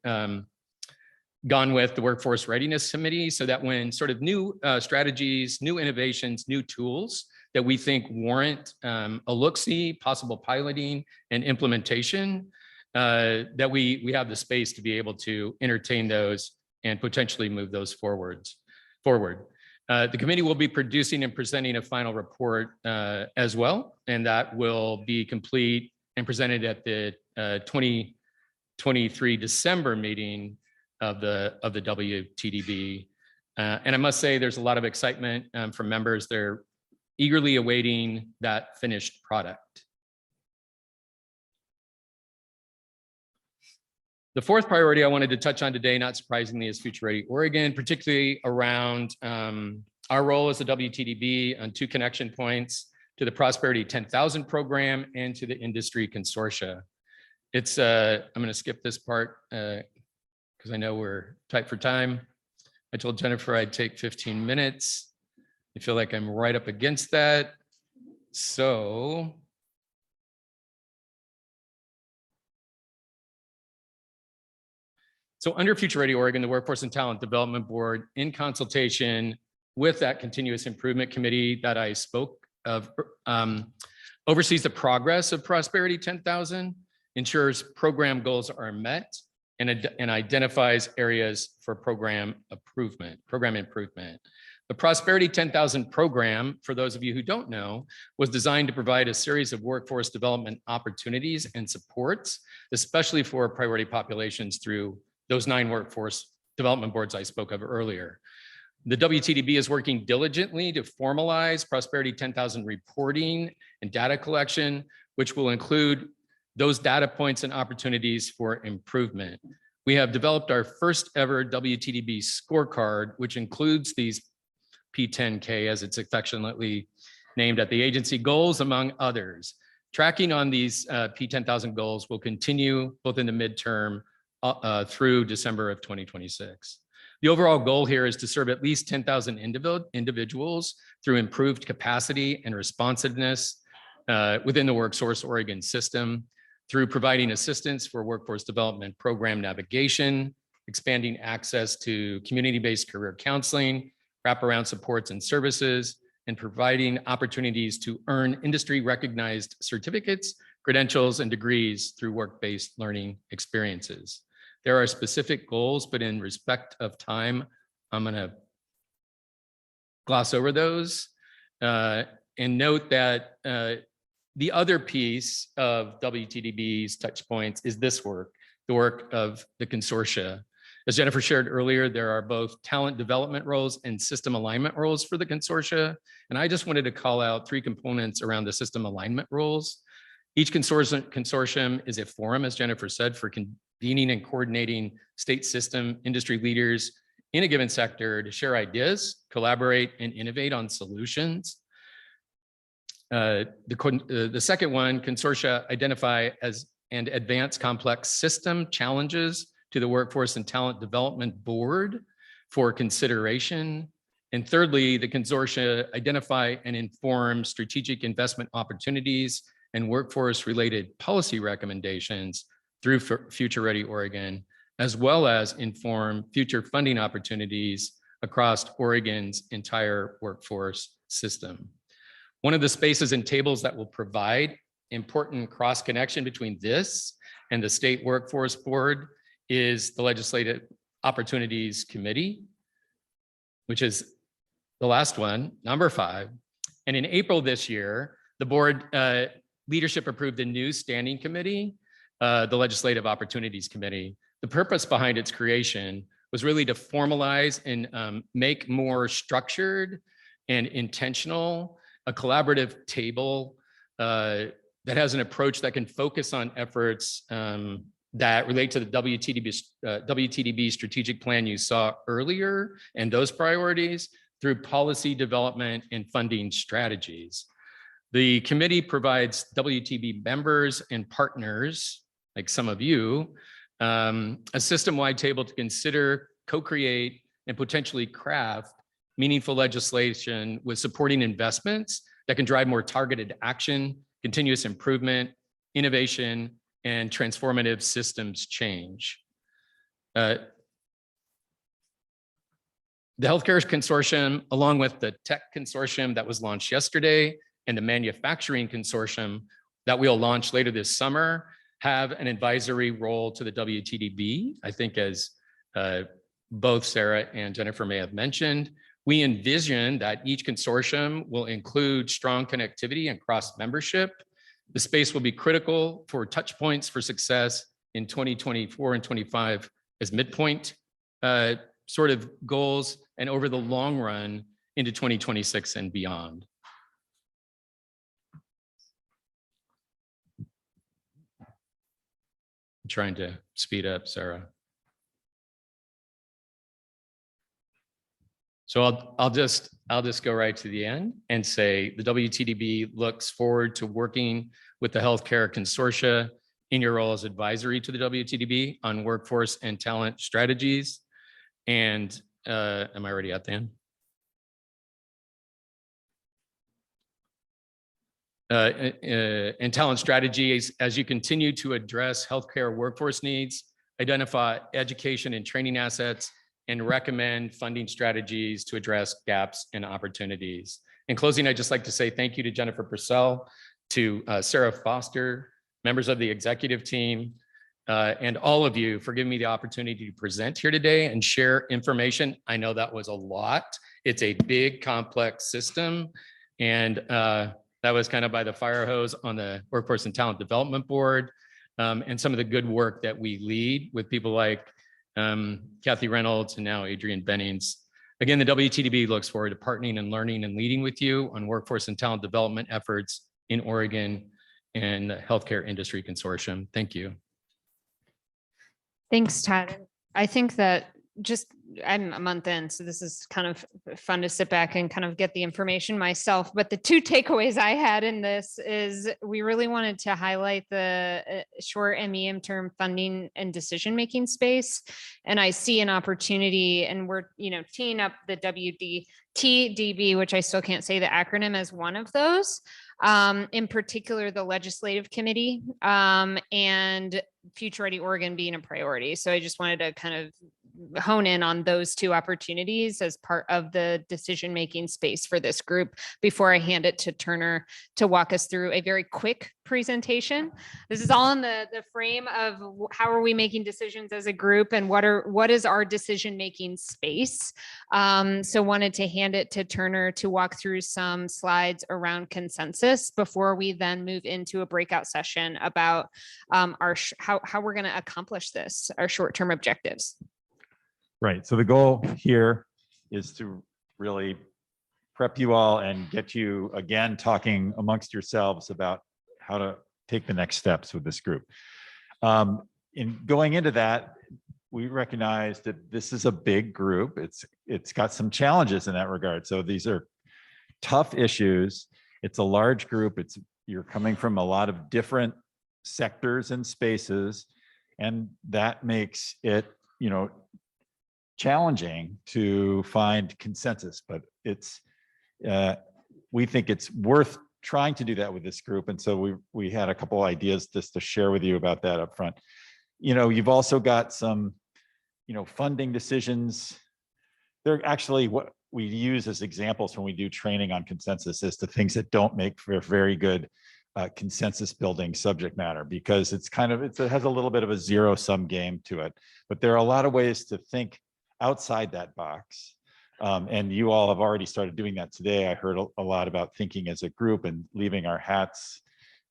gone with the Workforce Readiness Committee, so that when sort of new strategies, new innovations, new tools that we think warrant a look-see, possible piloting and implementation, that we have the space to be able to entertain those and potentially move those forward. The committee will be producing and presenting a final report as well, and that will be complete and presented at the 2023 December meeting of the WTDB. And I must say there's a lot of excitement from members. They're eagerly awaiting that finished product. The fourth priority I wanted to touch on today, not surprisingly, is Future Ready Oregon, particularly around our role as the WTDB on 2 connection points to the Prosperity 10,000 program and to the industry consortia. It's, I'm going to skip this part because I know we're tight for time. I told Jennifer I'd take 15 minutes. I feel like I'm right up against that. So under Future Ready Oregon, the Workforce and Talent Development Board, in consultation with that continuous improvement committee that I spoke of, oversees the progress of Prosperity 10,000, ensures program goals are met, and identifies areas for program improvement. The Prosperity 10,000 program, for those of you who don't know, was designed to provide a series of workforce development opportunities and supports, especially for priority populations through those 9 workforce development boards I spoke of earlier. The WTDB is working diligently to formalize Prosperity 10,000 reporting and data collection, which will include those data points and opportunities for improvement. We have developed our first ever WTDB scorecard, which includes these P10K, as it's affectionately named at the agency, goals, among others. Tracking on these P10,000 goals will continue both in the midterm through December of 2026. The overall goal here is to serve at least 10,000 individuals through improved capacity and responsiveness within the WorkSource Oregon system, through providing assistance for workforce development program navigation, expanding access to community-based career counseling, wraparound supports and services, and providing opportunities to earn industry-recognized certificates, credentials, and degrees through work-based learning experiences. There are specific goals, but in respect of time, I'm going to gloss over those and note that the other piece of WTDB's touch points is this work, the work of the consortia. As Jennifer shared earlier, there are both talent development roles and system alignment roles for the consortia. And I just wanted to call out 3 components around the system alignment roles. Each consortium is a forum, as Jennifer said, for convening and coordinating state system industry leaders in a given sector to share ideas, collaborate, and innovate on solutions. The second one, consortia identify as and advance complex system challenges to the Workforce and Talent Development Board for consideration. And thirdly, the consortia identify and inform strategic investment opportunities and workforce-related policy recommendations through Future Ready Oregon, as well as inform future funding opportunities across Oregon's entire workforce system. One of the spaces and tables that will provide important cross-connection between this and the State Workforce Board is the Legislative Opportunities Committee, which is the last one, number 5. And in April this year, the board leadership approved a new standing committee, the Legislative Opportunities Committee. The purpose behind its creation was really to formalize and make more structured and intentional a collaborative table that has an approach that can focus on efforts that relate to the WTDB strategic plan you saw earlier and those priorities through policy development and funding strategies. The committee provides WTB members and partners, like some of you, a system-wide table to consider, co-create, and potentially craft meaningful legislation with supporting investments that can drive more targeted action, continuous improvement, innovation, and transformative systems change. The Healthcare Consortium, along with the Tech Consortium that was launched yesterday and the Manufacturing Consortium that we'll launch later this summer, have an advisory role to the WTDB. I think as both Sarah and Jennifer may have mentioned, we envision that each consortium will include strong connectivity and cross membership. The space will be critical for touch points for success in 2024 and 25 as midpoint sort of goals, and over the long run into 2026 and beyond. trying to speed up, Sarah. So I'll just go right to the end and say the WTDB looks forward to working with the healthcare consortia in your role as advisory to the WTDB on workforce and talent strategies. And am I already at the end? And talent strategies as you continue to address healthcare workforce needs, identify education and training assets, and recommend funding strategies to address gaps and opportunities. In closing, I'd just like to say thank you to Jennifer Purcell, to Sarah Foster, members of the executive team, and all of you for giving me the opportunity to present here today and share information. I know that was a lot. It's a big, complex system. And that was kind of by the fire hose on the Workforce and Talent Development Board, and some of the good work that we lead with people like Kathy Reynolds and now Adrian Bennings. Again, the WTDB looks forward to partnering and learning and leading with you on workforce and talent development efforts in Oregon and the Healthcare Industry Consortium. Thank you. Thanks, Todd. I think that I'm a month in, so this is kind of fun to sit back and kind of get the information myself. But the two takeaways I had in this is we really wanted to highlight the short and medium term funding and decision-making space. And I see an opportunity, and we're, teeing up the WTDB, which I still can't say the acronym, as one of those. In particular, the legislative committee, and Future Ready Oregon being a priority. So I just wanted to kind of hone in on those two opportunities as part of the decision-making space for this group before I hand it to Turner to walk us through a very quick presentation. This is all in the frame of how are we making decisions as a group and what is our decision-making space. So wanted to hand it to Turner to walk through some slides around consensus before we then move into a breakout session about how we're going to accomplish this, our short-term objectives. Right. So the goal here is to really prep you all and get you again talking amongst yourselves about how to take the next steps with this group. In going into that, we recognize that this is a big group. It's got some challenges in that regard. So these are tough issues. It's a large group. You're coming from a lot of different sectors and spaces, and that makes it, challenging to find consensus, but we think it's worth trying to do that with this group. And so we had a couple ideas just to share with you about that up front. You've also got some, funding decisions. They're actually what we use as examples when we do training on consensus as to things that don't make for very good consensus building subject matter, because it has a little bit of a zero-sum game to it. But there are a lot of ways to think outside that box. And you all have already started doing that today. I heard a lot about thinking as a group and leaving our hats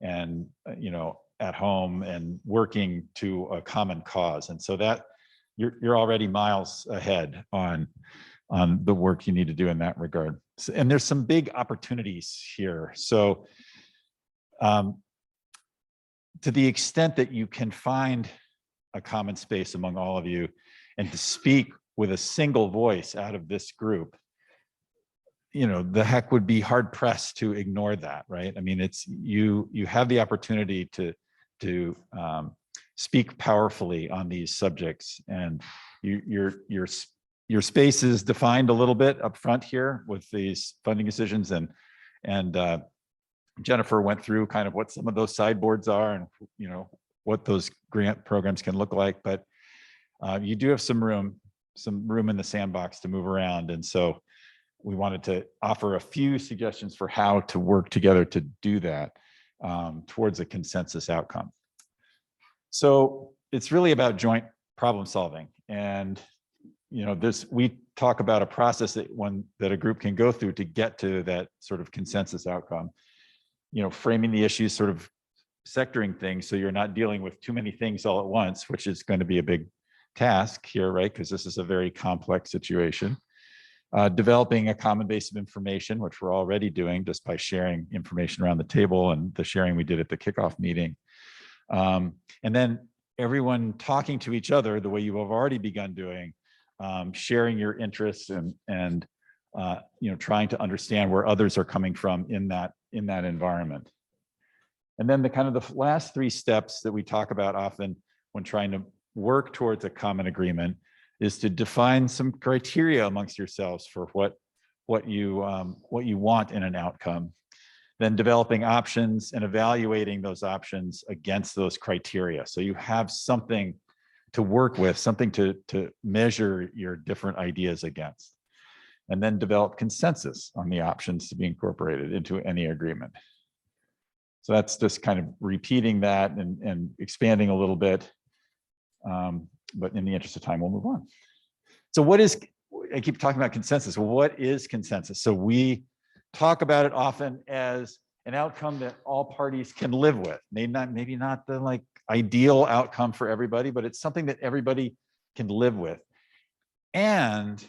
and, at home and working to a common cause. And so that you're already miles ahead on the work you need to do in that regard. And there's some big opportunities here. So to the extent that you can find a common space among all of you and to speak with a single voice out of this group, the heck would be hard pressed to ignore that, right? I mean, you have the opportunity to speak powerfully on these subjects, and your space is defined a little bit up front here with these funding decisions, and Jennifer went through kind of what some of those sideboards are and what those grant programs can look like, but you do have some room in the sandbox to move around. And so we wanted to offer a few suggestions for how to work together to do that towards a consensus outcome. So it's really about joint problem solving. And, we talk about a process that a group can go through to get to that sort of consensus outcome, framing the issues, sort of sectoring things so you're not dealing with too many things all at once, which is going to be a big task here, right? Because this is a very complex situation. Developing a common base of information, which we're already doing just by sharing information around the table and the sharing we did at the kickoff meeting. And then everyone talking to each other the way you have already begun doing, sharing your interests and trying to understand where others are coming from in that environment. And then the kind of the last three steps that we talk about often when trying to work towards a common agreement is to define some criteria amongst yourselves for what you want in an outcome. Then developing options and evaluating those options against those criteria. So you have something to work with, something to measure your different ideas against. And then develop consensus on the options to be incorporated into any agreement. So that's just kind of repeating that and expanding a little bit. But in the interest of time, we'll move on. So I keep talking about consensus. Well, what is consensus? So we talk about it often as an outcome that all parties can live with. Maybe not the like ideal outcome for everybody, but it's something that everybody can live with. And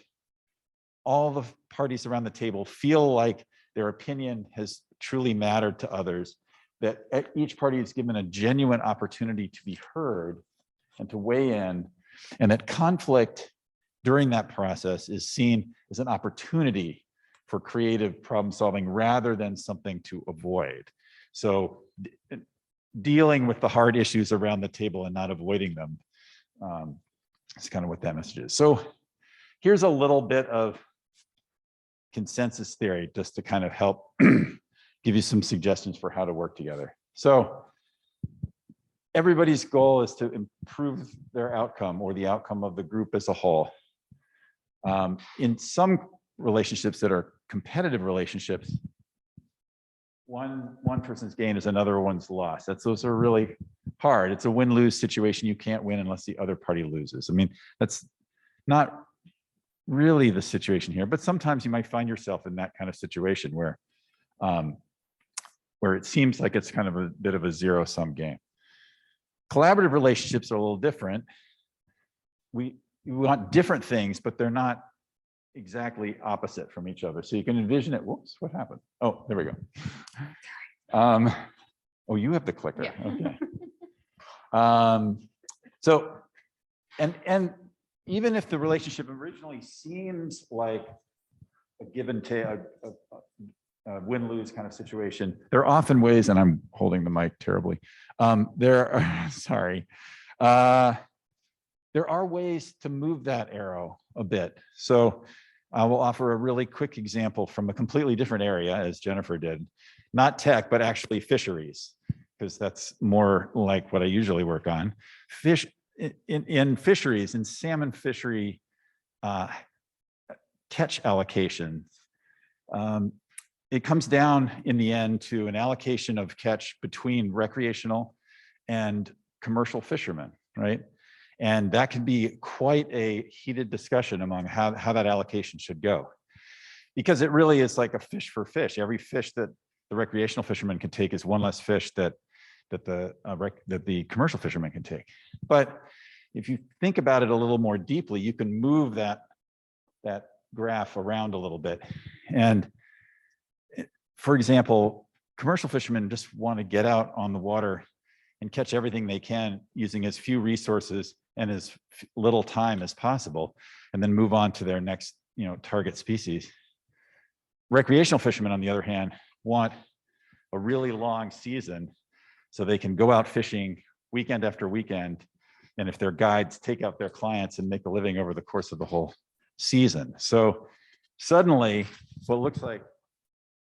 all the parties around the table feel like their opinion has truly mattered to others, that each party is given a genuine opportunity to be heard and to weigh in, and that conflict during that process is seen as an opportunity for creative problem solving rather than something to avoid. So dealing with the hard issues around the table and not avoiding them is kind of what that message is. So here's a little bit of consensus theory just to kind of help give you some suggestions for how to work together. So everybody's goal is to improve their outcome or the outcome of the group as a whole. In some relationships that are competitive relationships, one person's gain is another one's loss. Those are really hard. It's a win-lose situation. You can't win unless the other party loses. I mean, that's not really the situation here, but sometimes you might find yourself in that kind of situation where it seems like it's kind of a bit of a zero-sum game. Collaborative relationships are a little different. We want different things, but they're not exactly opposite from each other. So you can envision it. Whoops, what happened? Oh, there we go. Oh, you have the clicker. Yeah. Okay. So, and even if the relationship originally seems like a give and take, a win-lose kind of situation, there are often ways, and I'm holding the mic terribly. There are ways to move that arrow a bit. So I will offer a really quick example from a completely different area, as Jennifer did. Not tech, but actually fisheries, because that's more like what I usually work on. In fisheries, in salmon fishery catch allocations, it comes down in the end to an allocation of catch between recreational and commercial fishermen, right? And that can be quite a heated discussion among how that allocation should go. Because it really is like a fish for fish. Every fish that the recreational fisherman can take is one less fish that the commercial fisherman can take. But if you think about it a little more deeply, you can move that graph around a little bit. And for example, commercial fishermen just want to get out on the water and catch everything they can using as few resources and as little time as possible, and then move on to their next, target species. Recreational fishermen, on the other hand, want a really long season so they can go out fishing weekend after weekend. And if their guides, take out their clients and make a living over the course of the whole season. So suddenly what looks like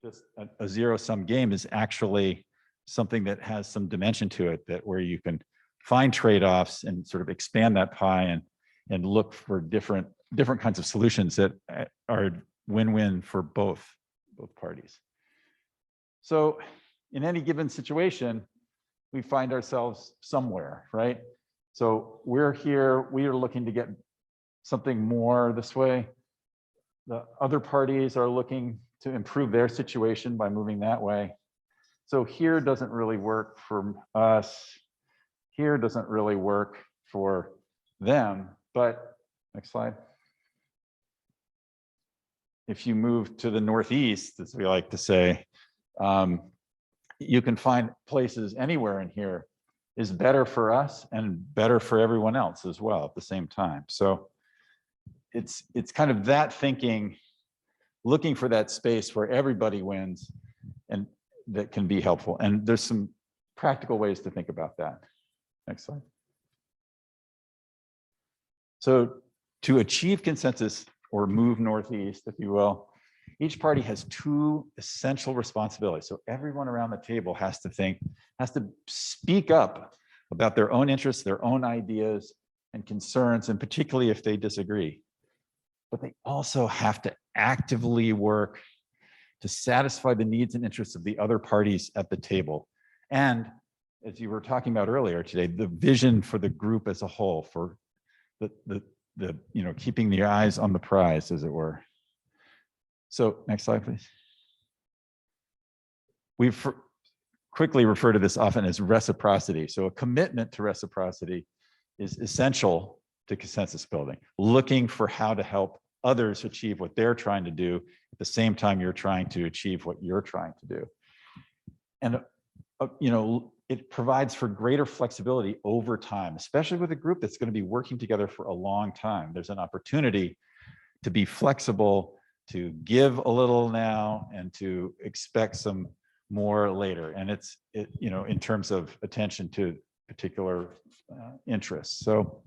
just a zero-sum game is actually something that has some dimension to it, that where you can find trade-offs and sort of expand that pie and look for different kinds of solutions that are win-win for both parties. So in any given situation, we find ourselves somewhere, right? So we're here, we are looking to get something more this way. The other parties are looking to improve their situation by moving that way. So here doesn't really work for us. Here doesn't really work for them. But next slide. If you move to the northeast, as we like to say, you can find places anywhere in here is better for us and better for everyone else as well at the same time. So it's kind of that thinking, looking for that space where everybody wins, and that can be helpful. And there's some practical ways to think about that. Next slide. So to achieve consensus or move northeast, if you will, each party has two essential responsibilities. So everyone around the table has to speak up about their own interests, their own ideas and concerns, and particularly if they disagree. But they also have to actively work to satisfy the needs and interests of the other parties at the table. And as you were talking about earlier today, the vision for the group as a whole, for the keeping the eyes on the prize, as it were. So next slide, please. We quickly refer to this often as reciprocity. So a commitment to reciprocity is essential to consensus building, looking for how to help others achieve what they're trying to do at the same time you're trying to achieve what you're trying to do. And it provides for greater flexibility over time, especially with a group that's going to be working together for a long time. There's an opportunity to be flexible, to give a little now and to expect some more later. And it's in terms of attention to particular interests. So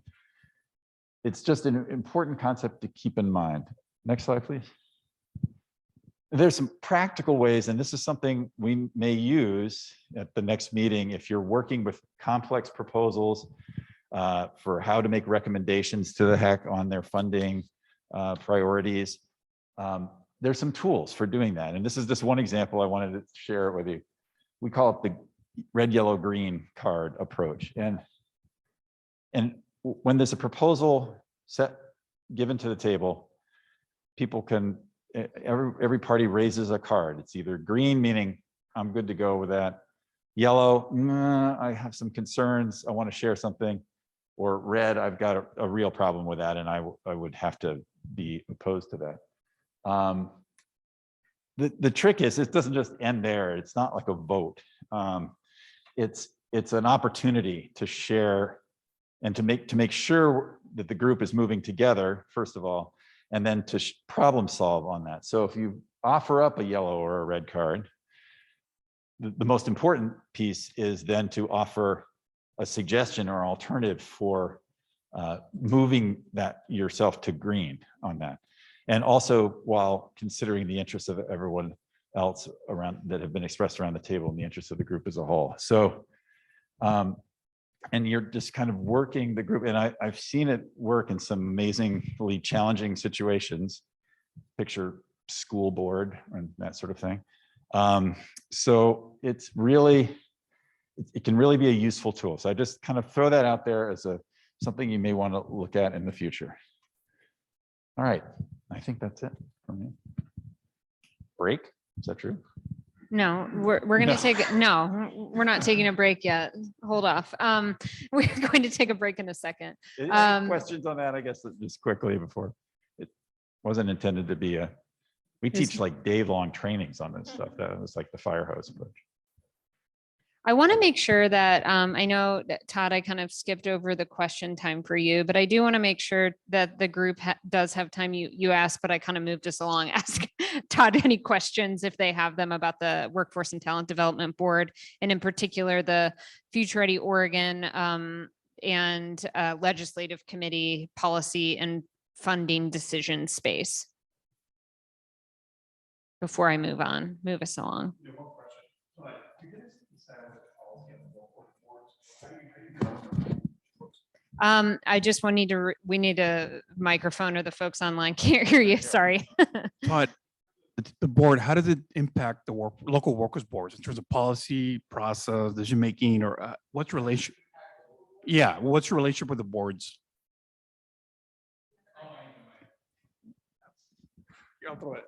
it's just an important concept to keep in mind. Next slide, please. There's some practical ways, and this is something we may use at the next meeting if you're working with complex proposals for how to make recommendations to the HEC on their funding priorities. There's some tools for doing that. And this is just one example I wanted to share with you. We call it the red, yellow, green card approach. And when there's a proposal given to the table, people can, every party raises a card. It's either green, meaning I'm good to go with that. Yellow, I have some concerns, I want to share something. Or red, I've got a real problem with that and I would have to be opposed to that. The trick is it doesn't just end there. It's not like a vote. It's an opportunity to share and to make sure that the group is moving together, first of all, and then to problem solve on that. So if you offer up a yellow or a red card, the most important piece is then to offer a suggestion or alternative for moving that yourself to green on that. And also while considering the interests of everyone else around that have been expressed around the table and the interests of the group as a whole. So, and you're just kind of working the group, and I've seen it work in some amazingly challenging situations, picture school board and that sort of thing. So it's really, it can really be a useful tool. So I just kind of throw that out there as something you may want to look at in the future. All right, I think that's it for me. Break, is that true? No, we're going to take, no, we're not taking a break yet. Hold off. We're going to take a break in a second. Any questions on that? I guess just quickly before, it wasn't intended to be we teach like day-long trainings on this stuff. That was like the fire hose approach. I want to make sure that I know that Todd, I kind of skipped over the question time for you, but I do want to make sure that the group does have time. You asked, but I kind of moved us along. Ask Todd any questions if they have them about the Workforce and Talent Development Board, and in particular the Future Ready Oregon and Legislative Committee policy and funding decision space. Before I move us along. I just we need a microphone, or the folks online can't hear you. Sorry. But the board, how does it impact the local workers boards in terms of policy, process, decision making, or what's relation? Yeah, what's your relationship with the boards? I'll throw it.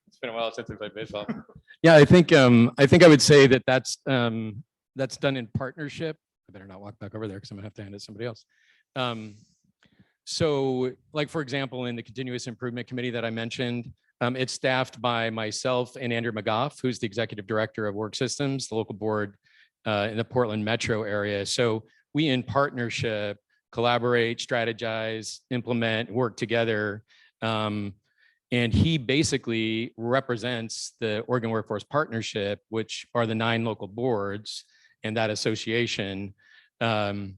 It's been a while since we played baseball. Yeah, I think I would say that that's done in partnership. I better not walk back over there because I'm gonna have to hand it to somebody else. So like, for example, in the Continuous Improvement Committee that I mentioned, it's staffed by myself and Andrew McGough, who's the Executive Director of Work Systems. The local board in the Portland metro area. So we in partnership collaborate, strategize, implement, work together. And he basically represents the Oregon Workforce Partnership, which are the 9 local boards and that association in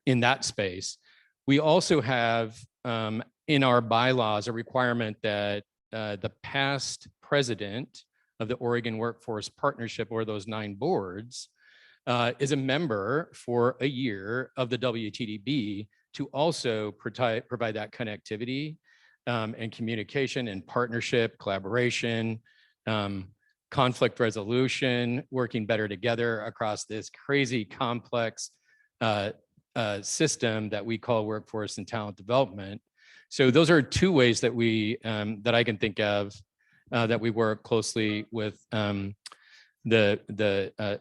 that space. We also have in our bylaws a requirement that the past president of the Oregon Workforce Partnership, or those 9 boards, is a member for a year of the WTDB to also provide that connectivity and communication and partnership, collaboration, conflict resolution, working better together across this crazy complex system that we call workforce and talent development. So those are 2 ways that we that I can think of that we work closely with the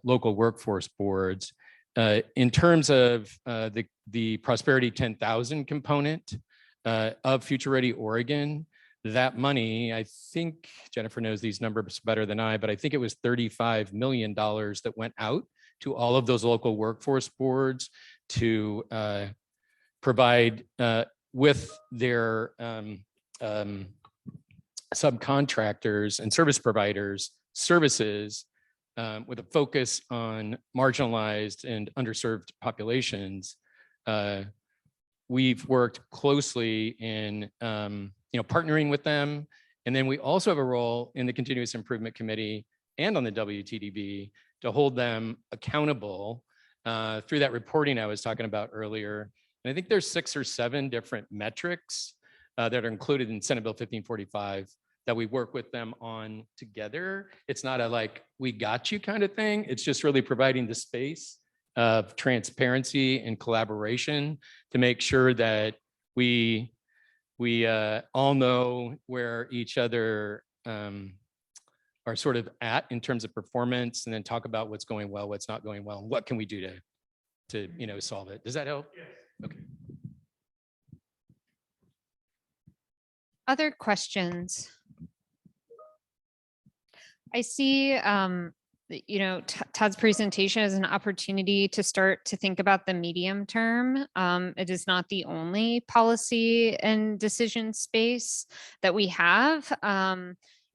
local workforce boards. In terms of the Prosperity 10,000 component of Future Ready Oregon, that money, I think Jennifer knows these numbers better than I, but I think it was $35 million that went out to all of those local workforce boards to provide with their subcontractors and service providers services with a focus on marginalized and underserved populations. We've worked closely in partnering with them. And then we also have a role in the Continuous Improvement Committee and on the WTDB to hold them accountable through that reporting I was talking about earlier. And I think there's 6 or 7 different metrics that are included in Senate Bill 1545 that we work with them on together. It's not a like, we got you kind of thing. It's just really providing the space of transparency and collaboration to make sure that we all know where each other are sort of at in terms of performance, and then talk about what's going well, what's not going well, and what can we do to solve it. Does that help? Yes. Okay. Other questions? I see, Todd's presentation as an opportunity to start to think about the medium term. It is not the only policy and decision space that we have.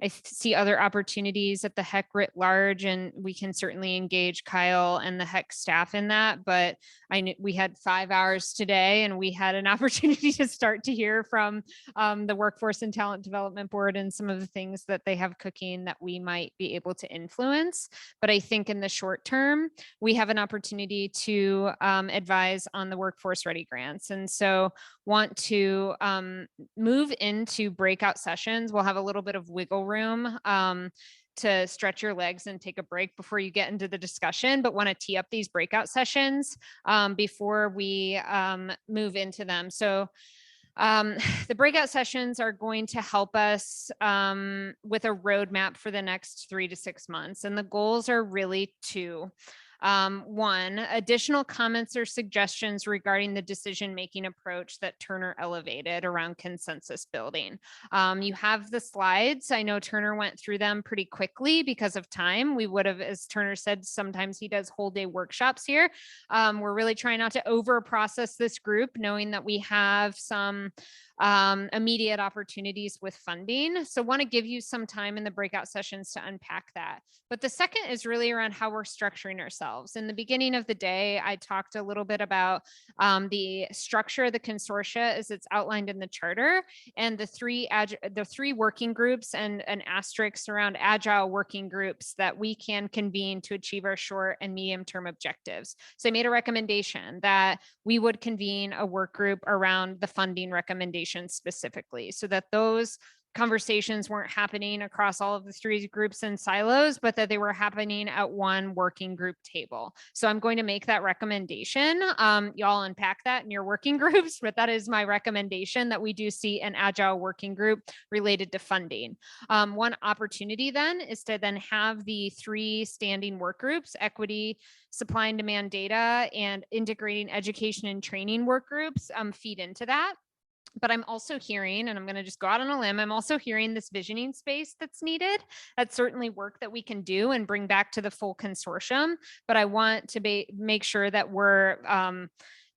I see other opportunities at the HEC writ large, and we can certainly engage Kyle and the HEC staff in that. But I knew we had 5 hours today, and we had an opportunity to start to hear from the Workforce and Talent Development Board and some of the things that they have cooking that we might be able to influence. But I think in the short term, we have an opportunity to advise on the Workforce Ready grants. And so want to move into breakout sessions. We'll have a little bit of wiggle room to stretch your legs and take a break before you get into the discussion, but want to tee up these breakout sessions before we move into them. So the breakout sessions are going to help us with a roadmap for the next 3 to 6 months. And the goals are really 2. 1, additional comments or suggestions regarding the decision-making approach that Turner elevated around consensus building. You have the slides. I know Turner went through them pretty quickly because of time. We would have, as Turner said, sometimes he does whole day workshops here. We're really trying not to over process this group, knowing that we have some immediate opportunities with funding. So want to give you some time in the breakout sessions to unpack that. But the second is really around how we're structuring ourselves. In the beginning of the day, I talked a little bit about the structure of the consortia as it's outlined in the charter, and the three working groups and an asterisk around agile working groups that we can convene to achieve our short and medium term objectives. So I made a recommendation that we would convene a work group around the funding recommendations specifically, so that those conversations weren't happening across all of the 3 groups and silos, but that they were happening at one working group table. So I'm going to make that recommendation. Y'all unpack that in your working groups, but that is my recommendation, that we do see an agile working group related to funding. One opportunity then is to then have the 3 standing work groups, equity, supply and demand data, and integrating education and training work groups feed into that. But I'm also hearing, and I'm going to just go out on a limb, I'm also hearing this visioning space that's needed. That's certainly work that we can do and bring back to the full consortium. But I want to make sure that we're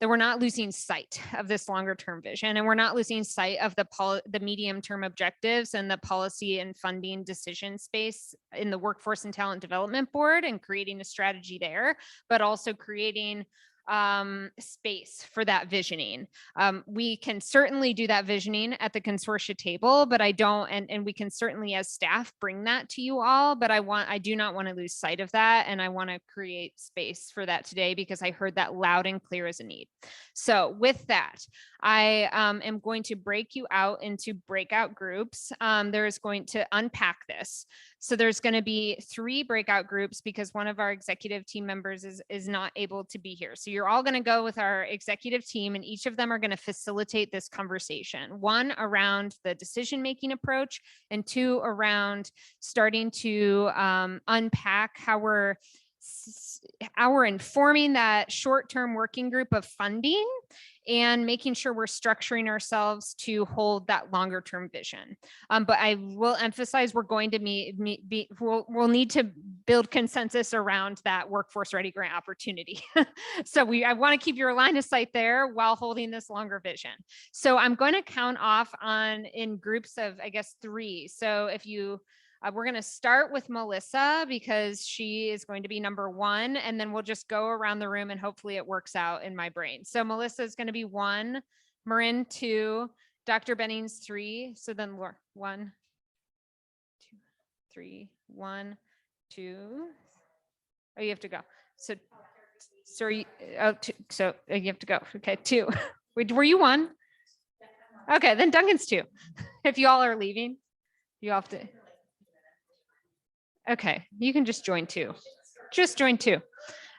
not losing sight of this longer term vision, and we're not losing sight of the medium term objectives and the policy and funding decision space in the Workforce and Talent Development Board, and creating a strategy there, but also creating space for that visioning. We can certainly do that visioning at the consortia table, but I don't, and we can certainly as staff bring that to you all, but I do not want to lose sight of that. And I want to create space for that today, because I heard that loud and clear as a need. So with that, I am going to break you out into breakout groups. There's going to unpack this. So there's going to be 3 breakout groups, because one of our executive team members is not able to be here. So you're all going to go with our executive team, and each of them are going to facilitate this conversation. 1 around the decision-making approach, and 2 around starting to unpack how we're informing that short-term working group of funding, and making sure we're structuring ourselves to hold that longer term vision. But I will emphasize, we're going to we'll need to build consensus around that workforce ready grant opportunity. So I want to keep your line of sight there while holding this longer vision. So I'm going to count off in groups of, I guess, 3. So if you we're going to start with Melissa, because she is going to be number 1, and then we'll just go around the room and hopefully it works out in my brain. So Melissa is going to be 1, Marin 2, Dr. Bennings 3. So then Laura 1, 2, 3, 1, 2. Oh, you have to go. So you have to go. Okay, 2. Wait, were you 1? Okay, then Duncan's 2. If you all are leaving, you have to. Okay, you can just join 2. Just join 2.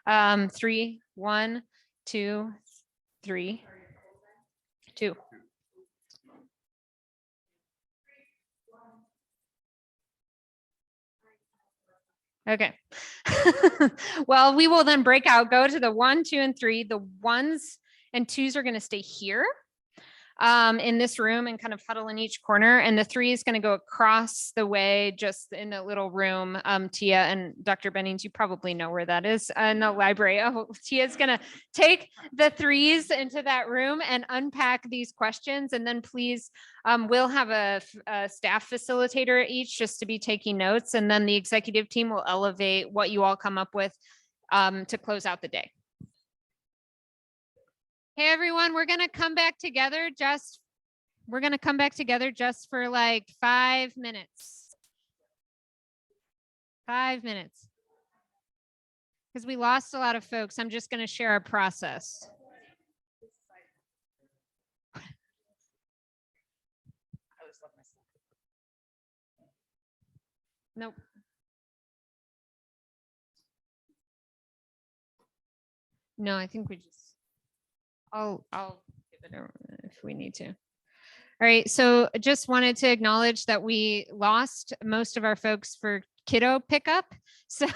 3, 1, 2, 3, 2. Okay. Well, we will then break out, go to the 1, 2, and 3. The 1s and 2s are going to stay here in this room and kind of huddle in each corner. And the 3 is going to go across the way, just in a little room. Tia and Dr. Bennings, you probably know where that is, in the library. Oh, Tia is going to take the 3s into that room and unpack these questions. And then please, we'll have a staff facilitator at each, just to be taking notes. And then the executive team will elevate what you all come up with to close out the day. Hey everyone, we're gonna come back together just for like 5 minutes. 5 minutes. Because we lost a lot of folks. I'm just gonna share our process. Nope. No, I think we just, I'll give it if we need to. All right, so I just wanted to acknowledge that we lost most of our folks for kiddo pickup. So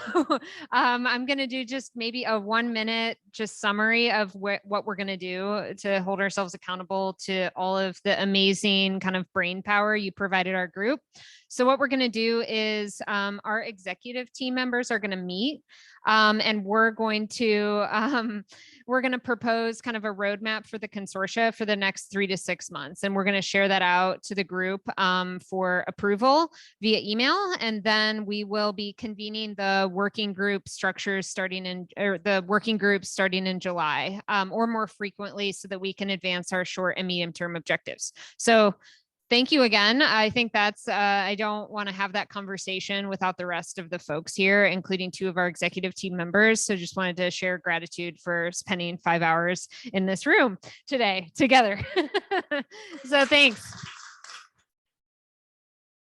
I'm going to do just maybe a 1-minute just summary of what we're going to do to hold ourselves accountable to all of the amazing kind of brain power you provided our group. So what we're going to do is our executive team members are going to meet and we're going to propose kind of a roadmap for the consortia for the next 3 to 6 months. And we're going to share that out to the group for approval via email. And then we will be convening the working group structures starting in July or more frequently, so that we can advance our short and medium term objectives. So thank you again. I think that's, I don't want to have that conversation without the rest of the folks here, including 2 of our executive team members. So just wanted to share gratitude for spending 5 hours in this room today together. So thanks.